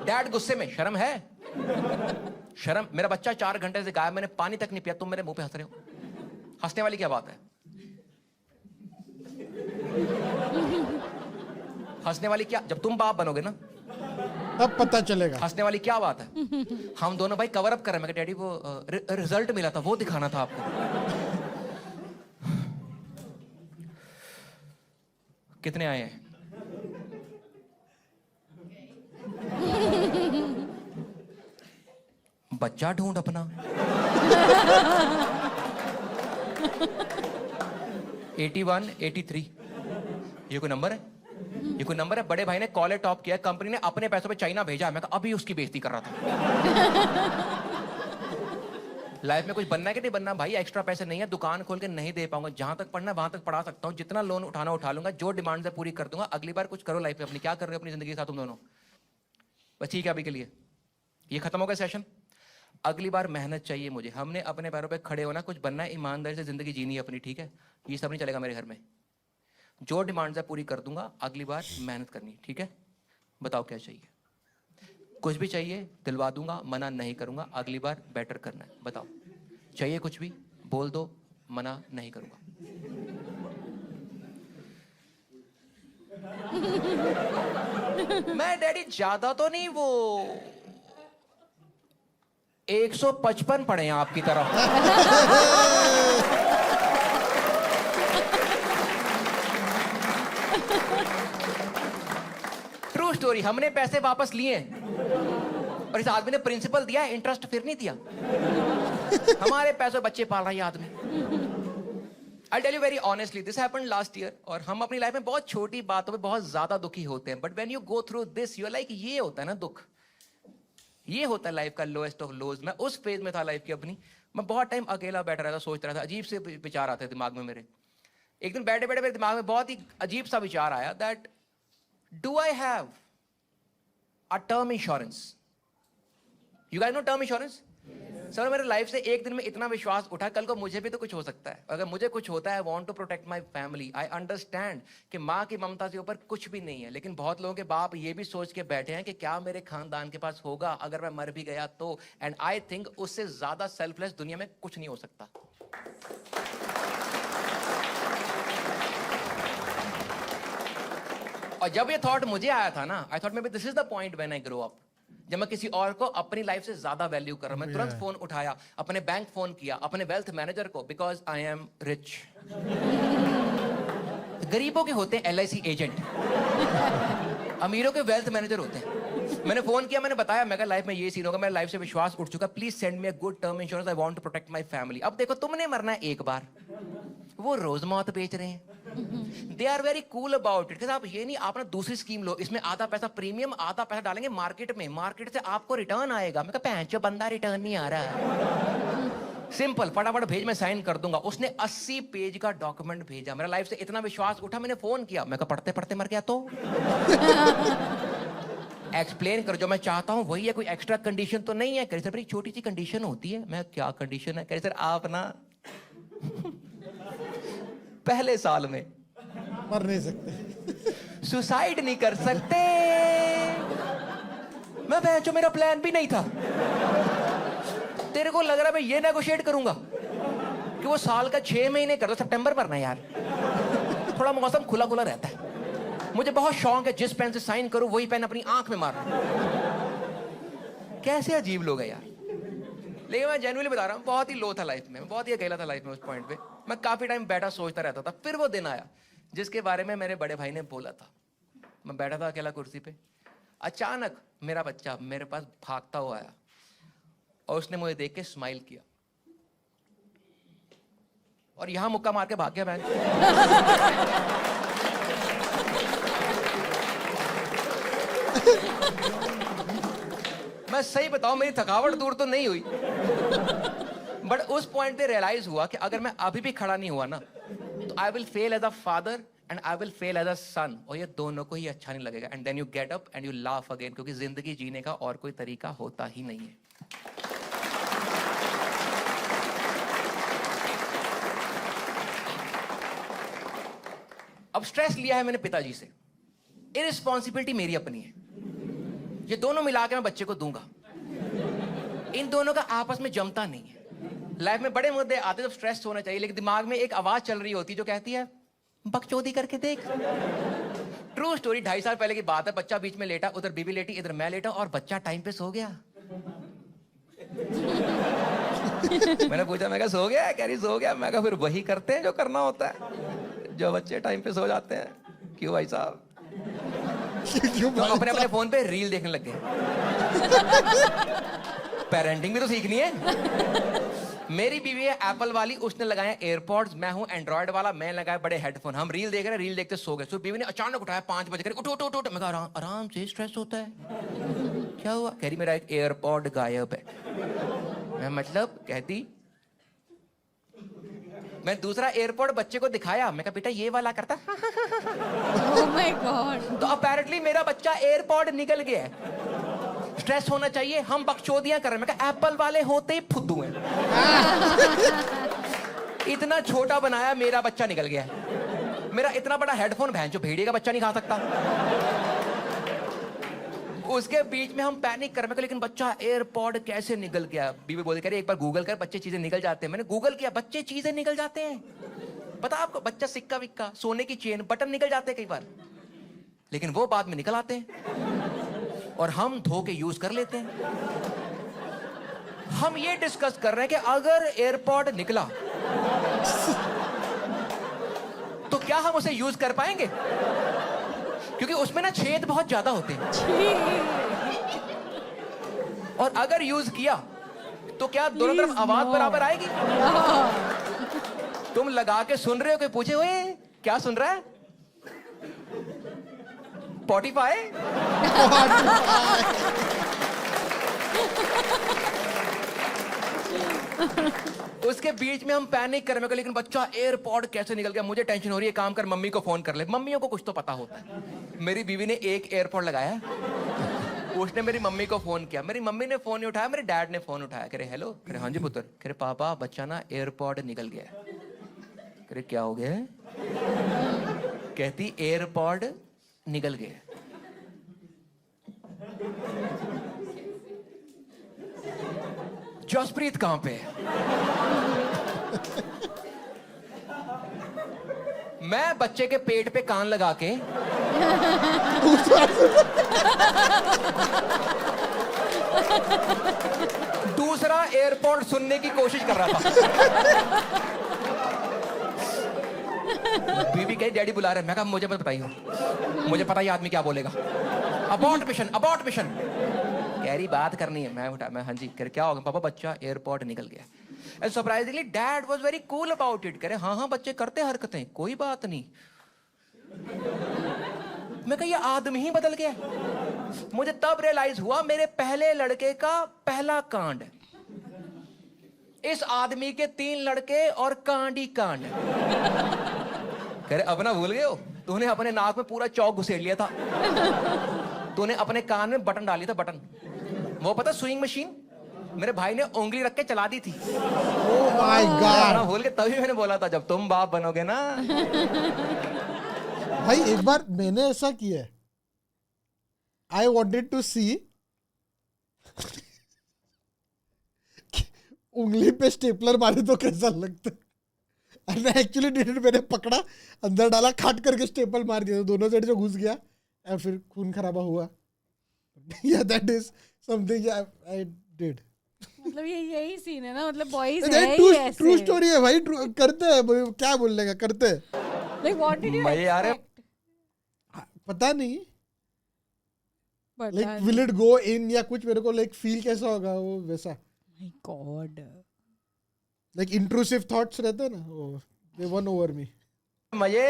डैड गुस्से में, शर्म है शर्म, मेरा बच्चा 4 घंटे से गायब, मैंने पानी तक नहीं पिया, तुम मेरे मुंह पे हंस रहे हो। हंसने वाली क्या बात है, हंसने वाली क्या, जब तुम बाप बनोगे ना तब पता चलेगा हंसने वाली क्या बात है। हम दोनों भाई कवर अप कर रहे हैं, मैं डैडी वो रिजल्ट मिला था वो दिखाना था आपको। कितने आए हैं? बच्चा ढूंढ अपना। 81, 83 ये कोई नंबर है? ये कोई नंबर है? बड़े भाई ने कॉलेज टॉप किया, कंपनी ने अपने पैसों पे चाइना भेजा, मैं अभी उसकी बेइज्जती कर रहा था। लाइफ में कुछ बनना है कि नहीं बनना भाई, एक्स्ट्रा पैसे नहीं है, दुकान खोल के नहीं दे पाऊंगा, जहां तक पढ़ना वहां तक पढ़ा सकता हूँ, जितना लोन उठाना उठा लूंगा, जो डिमांड है पूरी कर दूंगा। अगली बार कुछ करो लाइफ में अपनी, क्या कर रहे हो अपनी जिंदगी के साथ तुम दोनों? बस ठीक है अभी के लिए ये खत्म हो गया सेशन। अगली बार मेहनत चाहिए मुझे, हमने अपने पैरों पे खड़े होना, कुछ बनना है, ईमानदारी से जिंदगी जीनी है अपनी, ठीक है? ये सब नहीं चलेगा मेरे घर में, जो डिमांड है पूरी कर दूंगा, अगली बार मेहनत करनी, ठीक है? बताओ क्या चाहिए? कुछ भी चाहिए दिलवा दूंगा, मना नहीं करूंगा, अगली बार बेटर करना है। बताओ चाहिए कुछ भी बोल दो, मना नहीं करूंगा। मैं डैडी ज्यादा तो नहीं, वो 155 पढ़े हैं आपकी तरह। ट्रू स्टोरी, हमने पैसे वापस लिए और इस आदमी ने प्रिंसिपल दिया, इंटरेस्ट फिर नहीं दिया। हमारे पैसे बच्चे पाल रहा है ये आदमी। I'll tell you very honestly, this happened last year, और हम अपनी लाइफ में बहुत छोटी बातों पे बहुत ज्यादा दुखी होते हैं, but when you go through this, you're like, ये होता है ना दुख, ये होता है लाइफ का लोएस्ट ऑफ लोज। मैं उस फेज में था लाइफ की अपनी, मैं बहुत टाइम अकेला बैठा रहता, सोचता रहता, अजीब से विचार आते दिमाग में मेरे। एक दिन बैठे बैठे मेरे दिमाग में बहुत ही अजीब सा विचार आया, that do I have a term insurance? You guys know term insurance? Sir मेरे लाइफ से एक दिन में इतना विश्वास उठा, कल को मुझे भी तो कुछ हो सकता है। अगर मुझे कुछ होता है, I want to protect my family. I understand कि माँ की ममता से ऊपर कुछ भी नहीं है, लेकिन बहुत लोगों के बाप ये भी सोच के बैठे हैं कि क्या मेरे खानदान के पास होगा अगर मैं मर भी गया तो। एंड आई थिंक उससे ज्यादा सेल्फलेस दुनिया में कुछ नहीं हो सकता। और जब ये थॉट मुझे आया था ना, I thought may be this is the point when I grow up, जब मैं किसी और को अपनी लाइफ से ज्यादा वैल्यू कर रहा हूं। मैं तुरंत फोन उठाया, अपने बैंक फोन किया, अपने वेल्थ मैनेजर को, बिकॉज आई एम रिच। गरीबों के होते हैं LIC एजेंट, अमीरों के वेल्थ मैनेजर होते हैं। मैंने फोन किया, मैंने बताया, मैं लाइफ में ये सीन होगा, मेरे लाइफ से विश्वास उठ चुका, please send me a good term insurance, I want to protect my family. अब देखो, तुमने मरना है एक बार, वो रोज मौत बेच रहे हैं। They are very cool about it. आप ये नहीं, आप ना दूसरी स्कीम लो, इसमें आधा पैसा प्रीमियम, आधा पैसा डालेंगे मार्केट में, मार्केट से आपको रिटर्न आएगा। मैं कहा पैंचो बंदा रिटर्न नहीं आ रहा। सिंपल, फटाफट भेज, मैं साइन कर दूंगा। उसने 80 पेज का डॉक्यूमेंट भेजा। मेरा लाइफ से इतना विश्वास उठा, मैंने फोन किया, मैं कहा पढ़ते पढ़ते मर गया तो एक्सप्लेन कर, जो मैं चाहता हूं वही है, कोई एक्स्ट्रा कंडीशन तो नहीं है। कह सर बड़ी छोटी सी कंडीशन होती है। मैं क्या कंडीशन है? कह सर आप ना पहले साल में मर नहीं सकते, सुसाइड नहीं कर सकते। मैं बहनचोद, मेरा प्लान भी नहीं था। तेरे को लग रहा है मैं ये नेगोशिएट करूंगा कि वो साल का 6 महीने कर दो, सितंबर भरना यार, थोड़ा मौसम खुला खुला रहता है। मुझे बहुत शौक है, जिस पेन से साइन करूं वही पेन अपनी आंख में मार। कैसे अजीब लोग हैं यार। लेकिन मैं जेन्युइनली बता रहा हूँ, बहुत ही लो था लाइफ में, बहुत ही अकेला था लाइफ में उस पॉइंट पे। मैं काफी टाइम बैठा सोचता रहता था। फिर वो दिन आया जिसके बारे में मेरे बड़े भाई ने बोला था। मैं बैठा था अकेला कुर्सी पे, अचानक मेरा बच्चा मेरे पास भागता हुआ आया और उसने मुझे देख के स्माइल किया और यहां मुक्का मार के भाग गया। मैं सही बताऊं, मेरी थकावट दूर तो नहीं हुई, बट उस पॉइंट पे रियलाइज हुआ कि अगर मैं अभी भी खड़ा नहीं हुआ ना, तो I will fail as a father and I will fail as a son, और ये दोनों को ही अच्छा नहीं लगेगा। And then you get up and you laugh again, क्योंकि जिंदगी जीने का और कोई तरीका होता ही नहीं है। अब स्ट्रेस लिया है मैंने पिताजी से, इरिस्पॉन्सिबिलिटी मेरी अपनी है, ये दोनों मिला के मैं बच्चे को दूंगा। इन दोनों का आपस में जमता नहीं है। लाइफ में बड़े मुद्दे आते जब स्ट्रेस होना चाहिए, लेकिन दिमाग में एक आवाज चल रही होती है जो कहती है बकचोदी करके देख। ट्रू स्टोरी, 2.5 साल पहले की बात है। बच्चा बीच में लेटा, उधर बीवी लेटी, इधर मैं लेटा, और बच्चा टाइम पे सो गया। मैंने पूछा, मैं कहा सो गया? कह रही सो गया। मैं कहा फिर वही करते हैं जो करना होता है, जो बच्चे टाइम पे सो जाते हैं। क्यों भाई साहब? तो अपने अपने फोन पे रील देखने लग गए। पेरेंटिंग भी तो सीखनी है। मेरी बीवी है एप्पल वाली, उसने लगाया एयरपॉड्स, मैं हूं एंड्रॉइड वाला, मैं लगाया बड़े हेडफोन। हम रील देख रहे हैं, रील देखते सो गए। तो बीवी ने अचानक उठाया 5 बजे, उठो उठो उठो। मैं कहा आराम से, स्ट्रेस होता है। क्या हुआ? कह रही मेरा एक एयरपॉड गायब है। मैं मतलब? कहती मैं दूसरा एयरपोर्ट बच्चे को दिखाया। मैं कहा बेटा ये वाला करता। Oh my God. तो अपेरेंटली मेरा बच्चा एयरपोर्ट निकल गया है। स्ट्रेस होना चाहिए, हम बकचोदियां कर रहे हैं। मैं कहा एप्पल वाले होते ही फुद्दू हैं। इतना छोटा बनाया, मेरा बच्चा निकल गया है। मेरा इतना बड़ा हेडफोन भैंस जो भेड़िए का बच्चा नहीं खा सकता। उसके बीच में हम पैनिक कर रहे हैं, लेकिन बच्चा एयरपॉड कैसे निकल गया? बीवी बोली कह रही एक बार गूगल कर, बच्चे चीजें निकल जाते हैं। मैंने गूगल किया, बच्चे चीजें निकल जाते हैं। पता आपको? बच्चा सिक्का विक्का, सोने की चेन, बटन निकल जाते हैं कई बार, लेकिन वो बाद में निकल आते हैं और हम धो के यूज कर लेते हैं। हम ये डिस्कस कर रहे हैं कि अगर एयरपॉड निकला तो क्या हम उसे यूज कर पाएंगे? क्योंकि उसमें ना छेद बहुत ज्यादा होते हैं, और अगर यूज किया तो क्या दोनों तरफ आवाज बराबर आएगी? तुम लगा के सुन रहे हो, कोई पूछे हुए क्या सुन रहा है? स्पॉटिफाई? उसके बीच में हम पैनिक कर रहे हैं, लेकिन बच्चा एयरपॉड कैसे निकल गया? मुझे टेंशन हो रही है, काम कर मम्मी को फोन कर ले। मम्मियों को कुछ तो पता होता है। मेरी बीवी ने एक एयरपॉड लगाया, उसने मेरी मम्मी को फोन किया। मेरी मम्मी ने फोन नहीं उठाया, मेरे डैड ने फोन उठाया। कह रहे हेलो। कह रहे हाँ जी पुत्र। कह रहे पापा बच्चा ना एयरपॉड निकल गया। कह रहे क्या हो गया? कहती एयरपॉड निकल गया। जसप्रीत कहां पे है? मैं बच्चे के पेट पे कान लगा के दूसरा एयरपोर्ट सुनने की कोशिश कर रहा था। बीवी कही डैडी बुला रहे हैं। मैं कहा मुझे मत बताइए, मुझे पता ये आदमी क्या बोलेगा। Abort mission, abort mission. कह रही बात करनी है। मैं उठा, मैं हाँ जी। कह रहे क्या होगा? पापा बच्चा एयरपोर्ट निकल गया। And surprisingly dad was very cool about it. कह रहे हाँ हाँ बच्चे करते हरकतें, कोई बात नहीं। मैं कहा ये आदमी ही बदल गया। मुझे तब रियलाइज हुआ मेरे पहले लड़के का पहला कांड, इस आदमी के 3 लड़के और कांड ही कांड। कह रहे अब ना भूल गए हो, तूने अपने नाक में पूरा चौक घुसेड़ लिया था, तूने अपने कान में बटन डाली था, बटन वो पता स्विंग मशीन, मेरे भाई ने उंगली रख के चला दी थी। Oh my God. भूल के तभी मैंने बोला था जब तुम बाप बनोगे ना। भाई एक बार मैंने ऐसा किया है, आई वॉन्टेड टू सी उंगली पे स्टेपलर मारे तो कैसा लगता है। मैं एक्चुअली डिड इट, मैंने पकड़ा, अंदर डाला, खाट करके स्टेपल मार दिया, तो दोनों साइड से घुस गया और फिर खून खराबा हुआ। Yeah, that is something I did. मतलब ये यही सीन है ना, मतलब बॉयज है ही ऐसे. ट्रू स्टोरी है भाई, करते हैं क्या बोलने का, करते हैं. Like what did you मैं यार- expect? पता नहीं But like will it go in या कुछ, मेरे को लाइक फील कैसा होगा वो वैसा, my God. Like intrusive thoughts रहते हैं ना वो, दे वन ओवर मी. मजे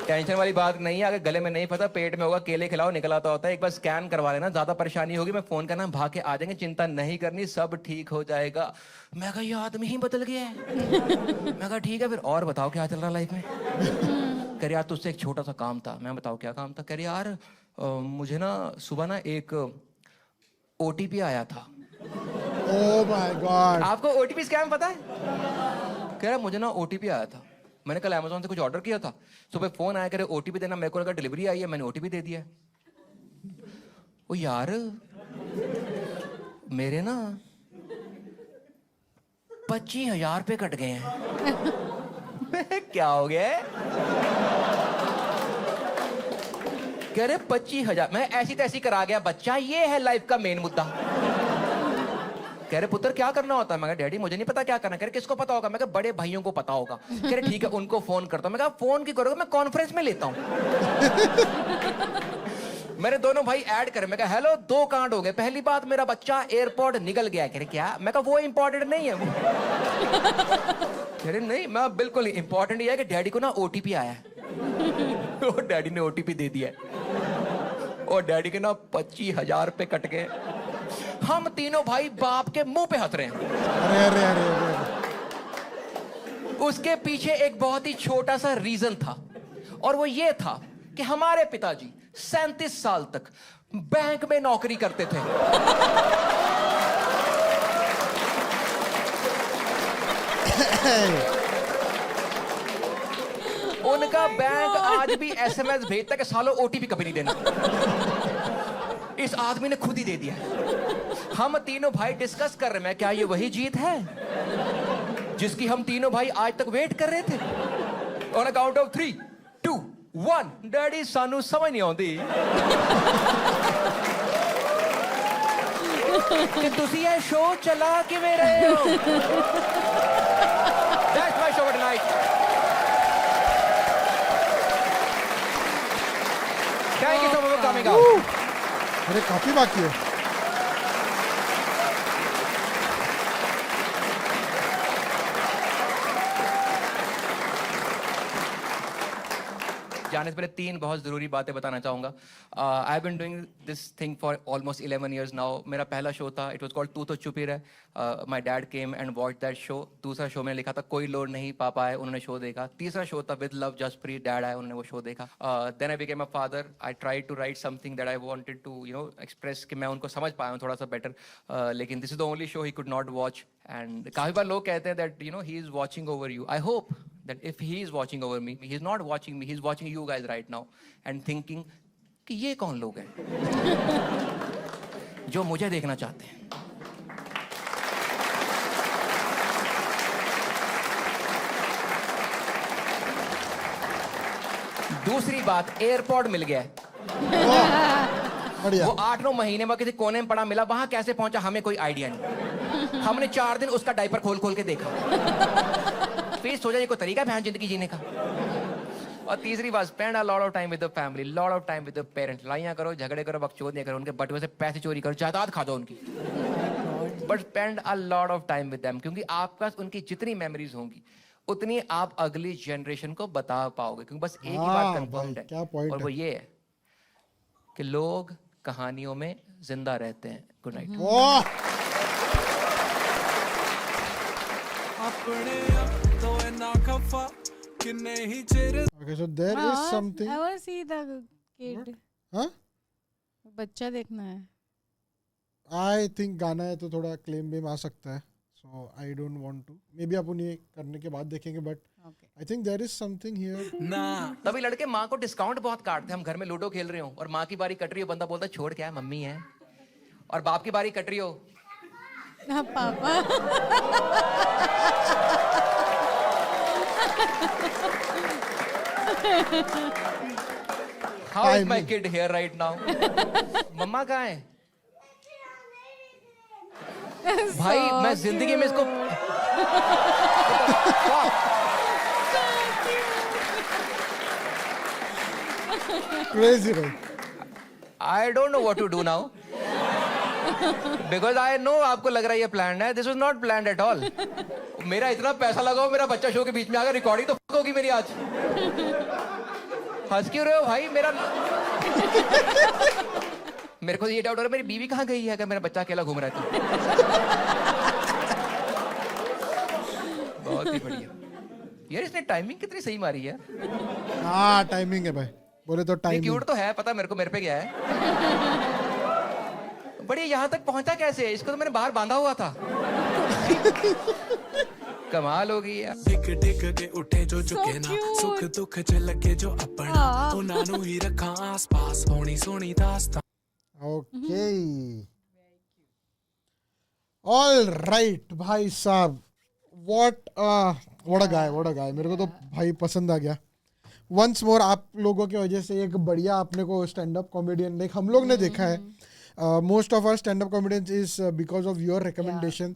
टेंशन वाली बात नहीं है, अगर गले में नहीं फंसा पेट में होगा, केले खिलाओ निकल आता होता है. एक बार स्कैन करवा लेना, ज्यादा परेशानी होगी मैं फोन करना, भाग के आ जाएंगे, चिंता नहीं करनी, सब ठीक हो जाएगा. मैं कहा ये आदमी ही बदल गया है. मैं कहा ठीक है फिर और बताओ क्या चल रहा लाइफ में. कह रहे यार तुझसे एक छोटा सा काम था. मैं बताओ क्या काम था. कह रहे यार मुझे ना सुबह ना एक OTP आया था. Oh my God. आपको OTP स्कैम पता है. कह रहा मुझे ना OTP आया था, मैंने कल Amazon से कुछ ऑर्डर किया था, सुबह फोन आया, करे OTP देना, मेरे को लगा डिलीवरी आई है, मैंने OTP दे दिया. ओ यार मेरे ना 25,000 रुपये कट गए हैं. क्या हो गया. कह रहे 25,000. मैं ऐसी तैसी करा गया बच्चा, ये है लाइफ का मेन मुद्दा. कह रहे पुत्र क्या करना होता है. मैं कहा डैडी मुझे नहीं पता क्या करना. कह रहे किसको पता होगा. मैं कहा बड़े भाइयों को पता होगा. कह रहे ठीक है उनको फोन करता हूं. मैं कहा फोन की करोगे, मैं कॉन्फ्रेंस में लेता हूं. मेरे दोनों भाई ऐड करे. मैं कहा हेलो 2 कांड हो गए. पहली बात मेरा बच्चा एयरपोर्ट निकल गया. कह रहे क्या. मैं कहा वो इंपॉर्टेंट नहीं है. कह रहे नहीं मैं बिल्कुल इंपॉर्टेंट ये है कि डैडी को ना OTP आया है. और डैडी ने OTP दे दिया और डैडी के ना 25,000 रुपये कट गए. हम तीनों भाई बाप के मुंह पे हंस रहे हैं. अरे अरे अरे. उसके पीछे एक बहुत ही छोटा सा रीजन था, और वो ये था कि हमारे पिताजी 37 साल तक बैंक में नौकरी करते थे. उनका बैंक आज भी SMS भेजता है कि सालों OTP कभी नहीं देना. इस आदमी ने खुद ही दे दिया. हम तीनों भाई डिस्कस कर रहे हैं क्या ये वही जीत है जिसकी हम तीनों भाई आज तक वेट कर रहे थे. On a count of 3, 2, 1 daddy सानू समझ नहीं आती कि ਤੁਸੀਂ ਇਹ ਸ਼ੋ ਚਲਾ ਕਿਵੇਂ ਰਹੇ ਹੋ. That's my show tonight. Thank you so much for coming out. अरे काफी बाकी है. जाने से पहले 3 बहुत जरूरी बातें बताना चाहूंगा. I have been doing this thing for almost 11 years now. मेरा पहला शो था, इट वाज कॉल्ड तू तो चुप ही रह. My dad came and watch that show. दूसरा शो मैंने लिखा था कोई लोड नहीं, पापा आए उन्होंने शो देखा. तीसरा शो था विद लव जसप्रीत, डैड आए उन्होंने वो शो देखा. Then I became a father. I try to write something that I wanted to express कि मैं उनको समझ पाया हूँ थोड़ा सा बेटर. लेकिन this is the only show he could not watch. And काफी बार लोग कहते हैं that he is watching over you. I hope that if he is watching over me, he is not watching me, he is watching you guys right now and thinking कि ये कौन लोग हैं जो मुझे देखना चाहते हैं. दूसरी बात, एयरपोर्ट मिल गया है. बढ़िया. वो 8-9 महीने में किसी कोने में पड़ा मिला, वहां कैसे पहुंचा हमें कोई आइडिया नहीं. हमने 4 दिन उसका डायपर खोल खोल के देखा. फिर सोचा ये कोई तरीका है जिंदगी जीने का. और तीसरी बात, spend a lot of time with the family, lot of time with the parents. लड़ाइयां करो, झगड़े करो, बकचोदियां करो, उनके बटुए से पैसे चोरी करो, जायदाद खा दो उनकी, but spend a lot of time with them. क्योंकि आपके पास उनकी जितनी मेमोरीज होंगी उतनी आप अगली जनरेशन को बता पाओगे. क्योंकि बस एक ही बात कंफर्म है, क्या point और वो ये है कि लोग कहानियों में जिंदा रहते हैं. Good night. वाह. Okay, so there is something. I want to see the kid. हाँ? बच्चा देखना है. I think गाना है तो थोड़ा क्लेम भी आ सकता है. So I don't want to. Maybe अपन ये करने के बाद देखेंगे, but Okay. I think there is something here. तभी लड़के माँ को डिस्काउंट बहुत काटते हैं. हम घर में लूडो खेल रहे हो और माँ की बारी कट रही हो, बंदा बोलता है छोड़ क्या है मम्मी है. और बाप की बारी कट रही हो, हाँ पापा. How is my kid here right now? मम्मा कहाँ है? भाई मैं जिंदगी में इसको Crazy, right? I don't know what to do now. Because I know आपको लग रहा है ये planned है. This was not planned at all. मेरा इतना पैसा लगाओ, मेरा बच्चा शो के बीच में आकर रिकॉर्डिंग तो होगी मेरी आज. हंस क्यों रहे हो भाई? मेरे को ये डाउट हो रहा है मेरी बीवी कहाँ गई है अगर मेरा बच्चा अकेला घूम रहा है तो. बहुत ही बढ़िया यार, इसने टाइमिंग कितनी सही मारी है. हाँ टाइमिंग है भाई, बोले तो टाइमिंग. क्यूट तो है, पता मेरे को, मेरे पे गया है. बढ़िया, यहाँ तक पहुंचा कैसे? इसको तो मैंने बाहर बांधा हुआ था. कमाल हो गई यार. डिग डिग के उठे जो झुके ना, सुख दुख च लगे जो अपना, उन्हां नू ही रखां आस पास, होनी सोनी दास्तां. ओके, ऑल राइट भाई साहब, व्हाट अ गाय. मेरे को तो भाई पसंद आ गया. वंस मोर आप लोगों की वजह से एक बढ़िया अपने को स्टैंड अप कॉमेडियन लाइक हम लोग ने देखा है. Most of our stand up comedians is because of your recommendation.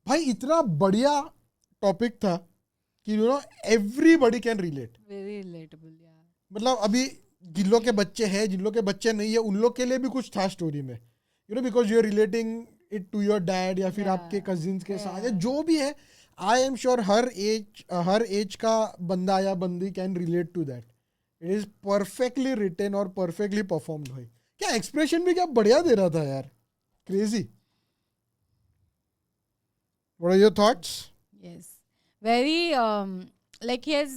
भाई इतना बढ़िया टॉपिक था कि you know everybody can relate. Very relatable. मतलब अभी जिन लोग के बच्चे हैं, जिन लोग के बच्चे नहीं है, उन लोग के लिए भी कुछ था स्टोरी में, you know, because you are relating it to your dad या फिर आपके कजिन्स के साथ या जो भी है. आई एम श्योर हर एज का बंदा या बंदी can relate to that. It is perfectly written और परफेक्टली परफॉर्म्ड. भाई क्या एक्सप्रेशन भी क्या बढ़िया दे रहा था यार. Crazy. What are your thoughts? Yes. Very, like he has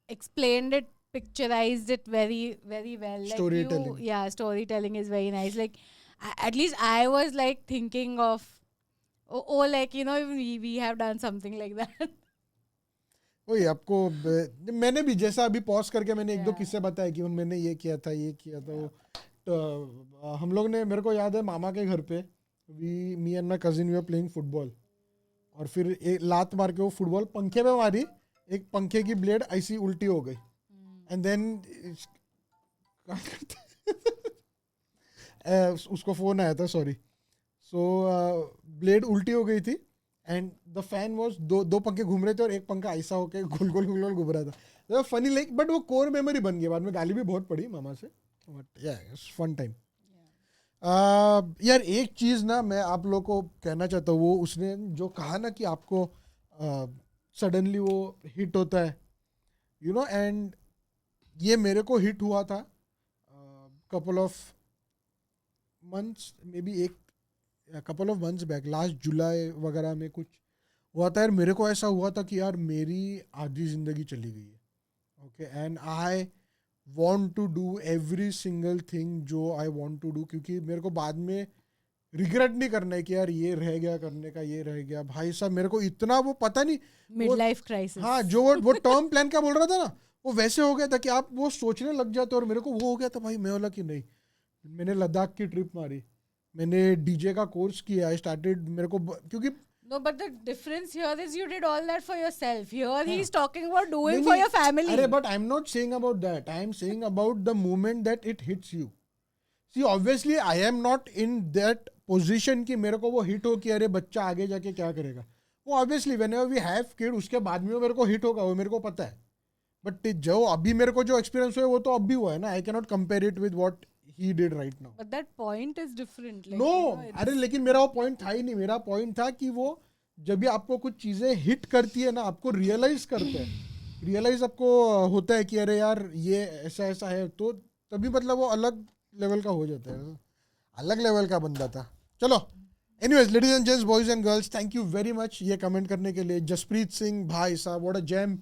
explained it, picturized it very, very well. Like Storytelling. Storytelling is very nice. Like, at least I was like thinking of, like, you know, we have done something like that. वही आपको मैंने भी जैसा अभी pause करके मैंने एक दो किस्से बताए कि मैंने ये किया था, ये किया था. तो हम लोग ने, मेरे को याद है मामा के घर पे me and my cousin we were playing football, और फिर एक लात मार के वो फुटबॉल पंखे में मारी, एक पंखे की ब्लेड ऐसी उल्टी हो गई. एंड देन उसको फोन आया था, सॉरी. सो ब्लेड उल्टी हो गई थी एंड द फैन वाज दो पंखे घूम रहे थे और एक पंखा ऐसा होके गोल गोल गोल गोल घूम रहा था. फनी लाइक, बट वो कोर मेमोरी बन गई. बाद में गाली भी बहुत पड़ी मामा से, बट या फन टाइम. यार एक चीज़ ना मैं आप लोग को कहना चाहता हूँ, वो उसने जो कहा ना कि आपको सडनली वो हिट होता है, यू नो, एंड ये मेरे को हिट हुआ था couple of months, maybe couple of months back, last July वगैरह में कुछ हुआ था यार. मेरे को ऐसा हुआ था कि यार मेरी आधी ज़िंदगी चली गई है. Okay, and I want to do every single thing जो I want to do, क्योंकि मेरे को बाद में रिग्रेट नहीं करना है कि यार ये रह गया करने का, ये रह गया. भाई साहब मेरे को इतना वो पता नहीं, मिड लाइफ क्राइसिस. हाँ, जो वो टर्म प्लान क्या बोल रहा था ना, वो वैसे हो गया था कि आप वो सोचने लग जाते. और मेरे को वो हो गया था भाई. मैं बोला कि नहीं, मैंने लद्दाख की ट्रिप मारी, मैंने डीजे का कोर्स किया, आई स्टार्टेड. मेरे को क्योंकि No, but the difference here is you did all that for yourself. Here he's talking about doing for your family. अरे but I'm not saying about that. I'm saying about the moment that it hits you. See, obviously I am not in that position कि मेरे को वो hit हो कि अरे बच्चा आगे जाके क्या करेगा. वो obviously whenever we have kid उसके बाद में वो मेरे को हिट होगा, वो मेरे को पता है. But जो अभी मेरे को जो एक्सपीरियंस हुआ है वो तो अभी हुआ है ना. I cannot compare it with what he did right now. But that point is different. Like, No, you know, अरे लेकिन मेरा वो पॉइंट था ही नहीं. मेरा पॉइंट था कि वो जब भी आपको कुछ चीज़ें हिट करती है ना, आपको रियलाइज करते हैं, रियलाइज आपको होता है कि अरे यार ये ऐसा ऐसा है, तो तभी मतलब वो अलग लेवल का हो जाता है. अलग लेवल का बंदा था. चलो, anyways ladies and gents, boys and girls, thank you very much ये कमेंट करने के लिए. जसप्रीत सिंह भाई साहब, व्हाट अ जेम.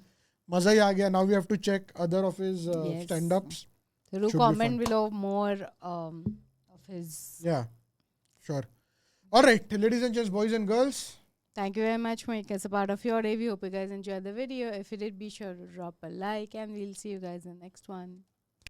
मजा ही आ गया. Now we have to check other of his stand ups. So do comment below more of his. Yeah, sure. All right, ladies and gents, boys and girls. Thank you very much for making us a part of your day. We hope you guys enjoyed the video. If you did, be sure to drop a like and we'll see you guys in the next one.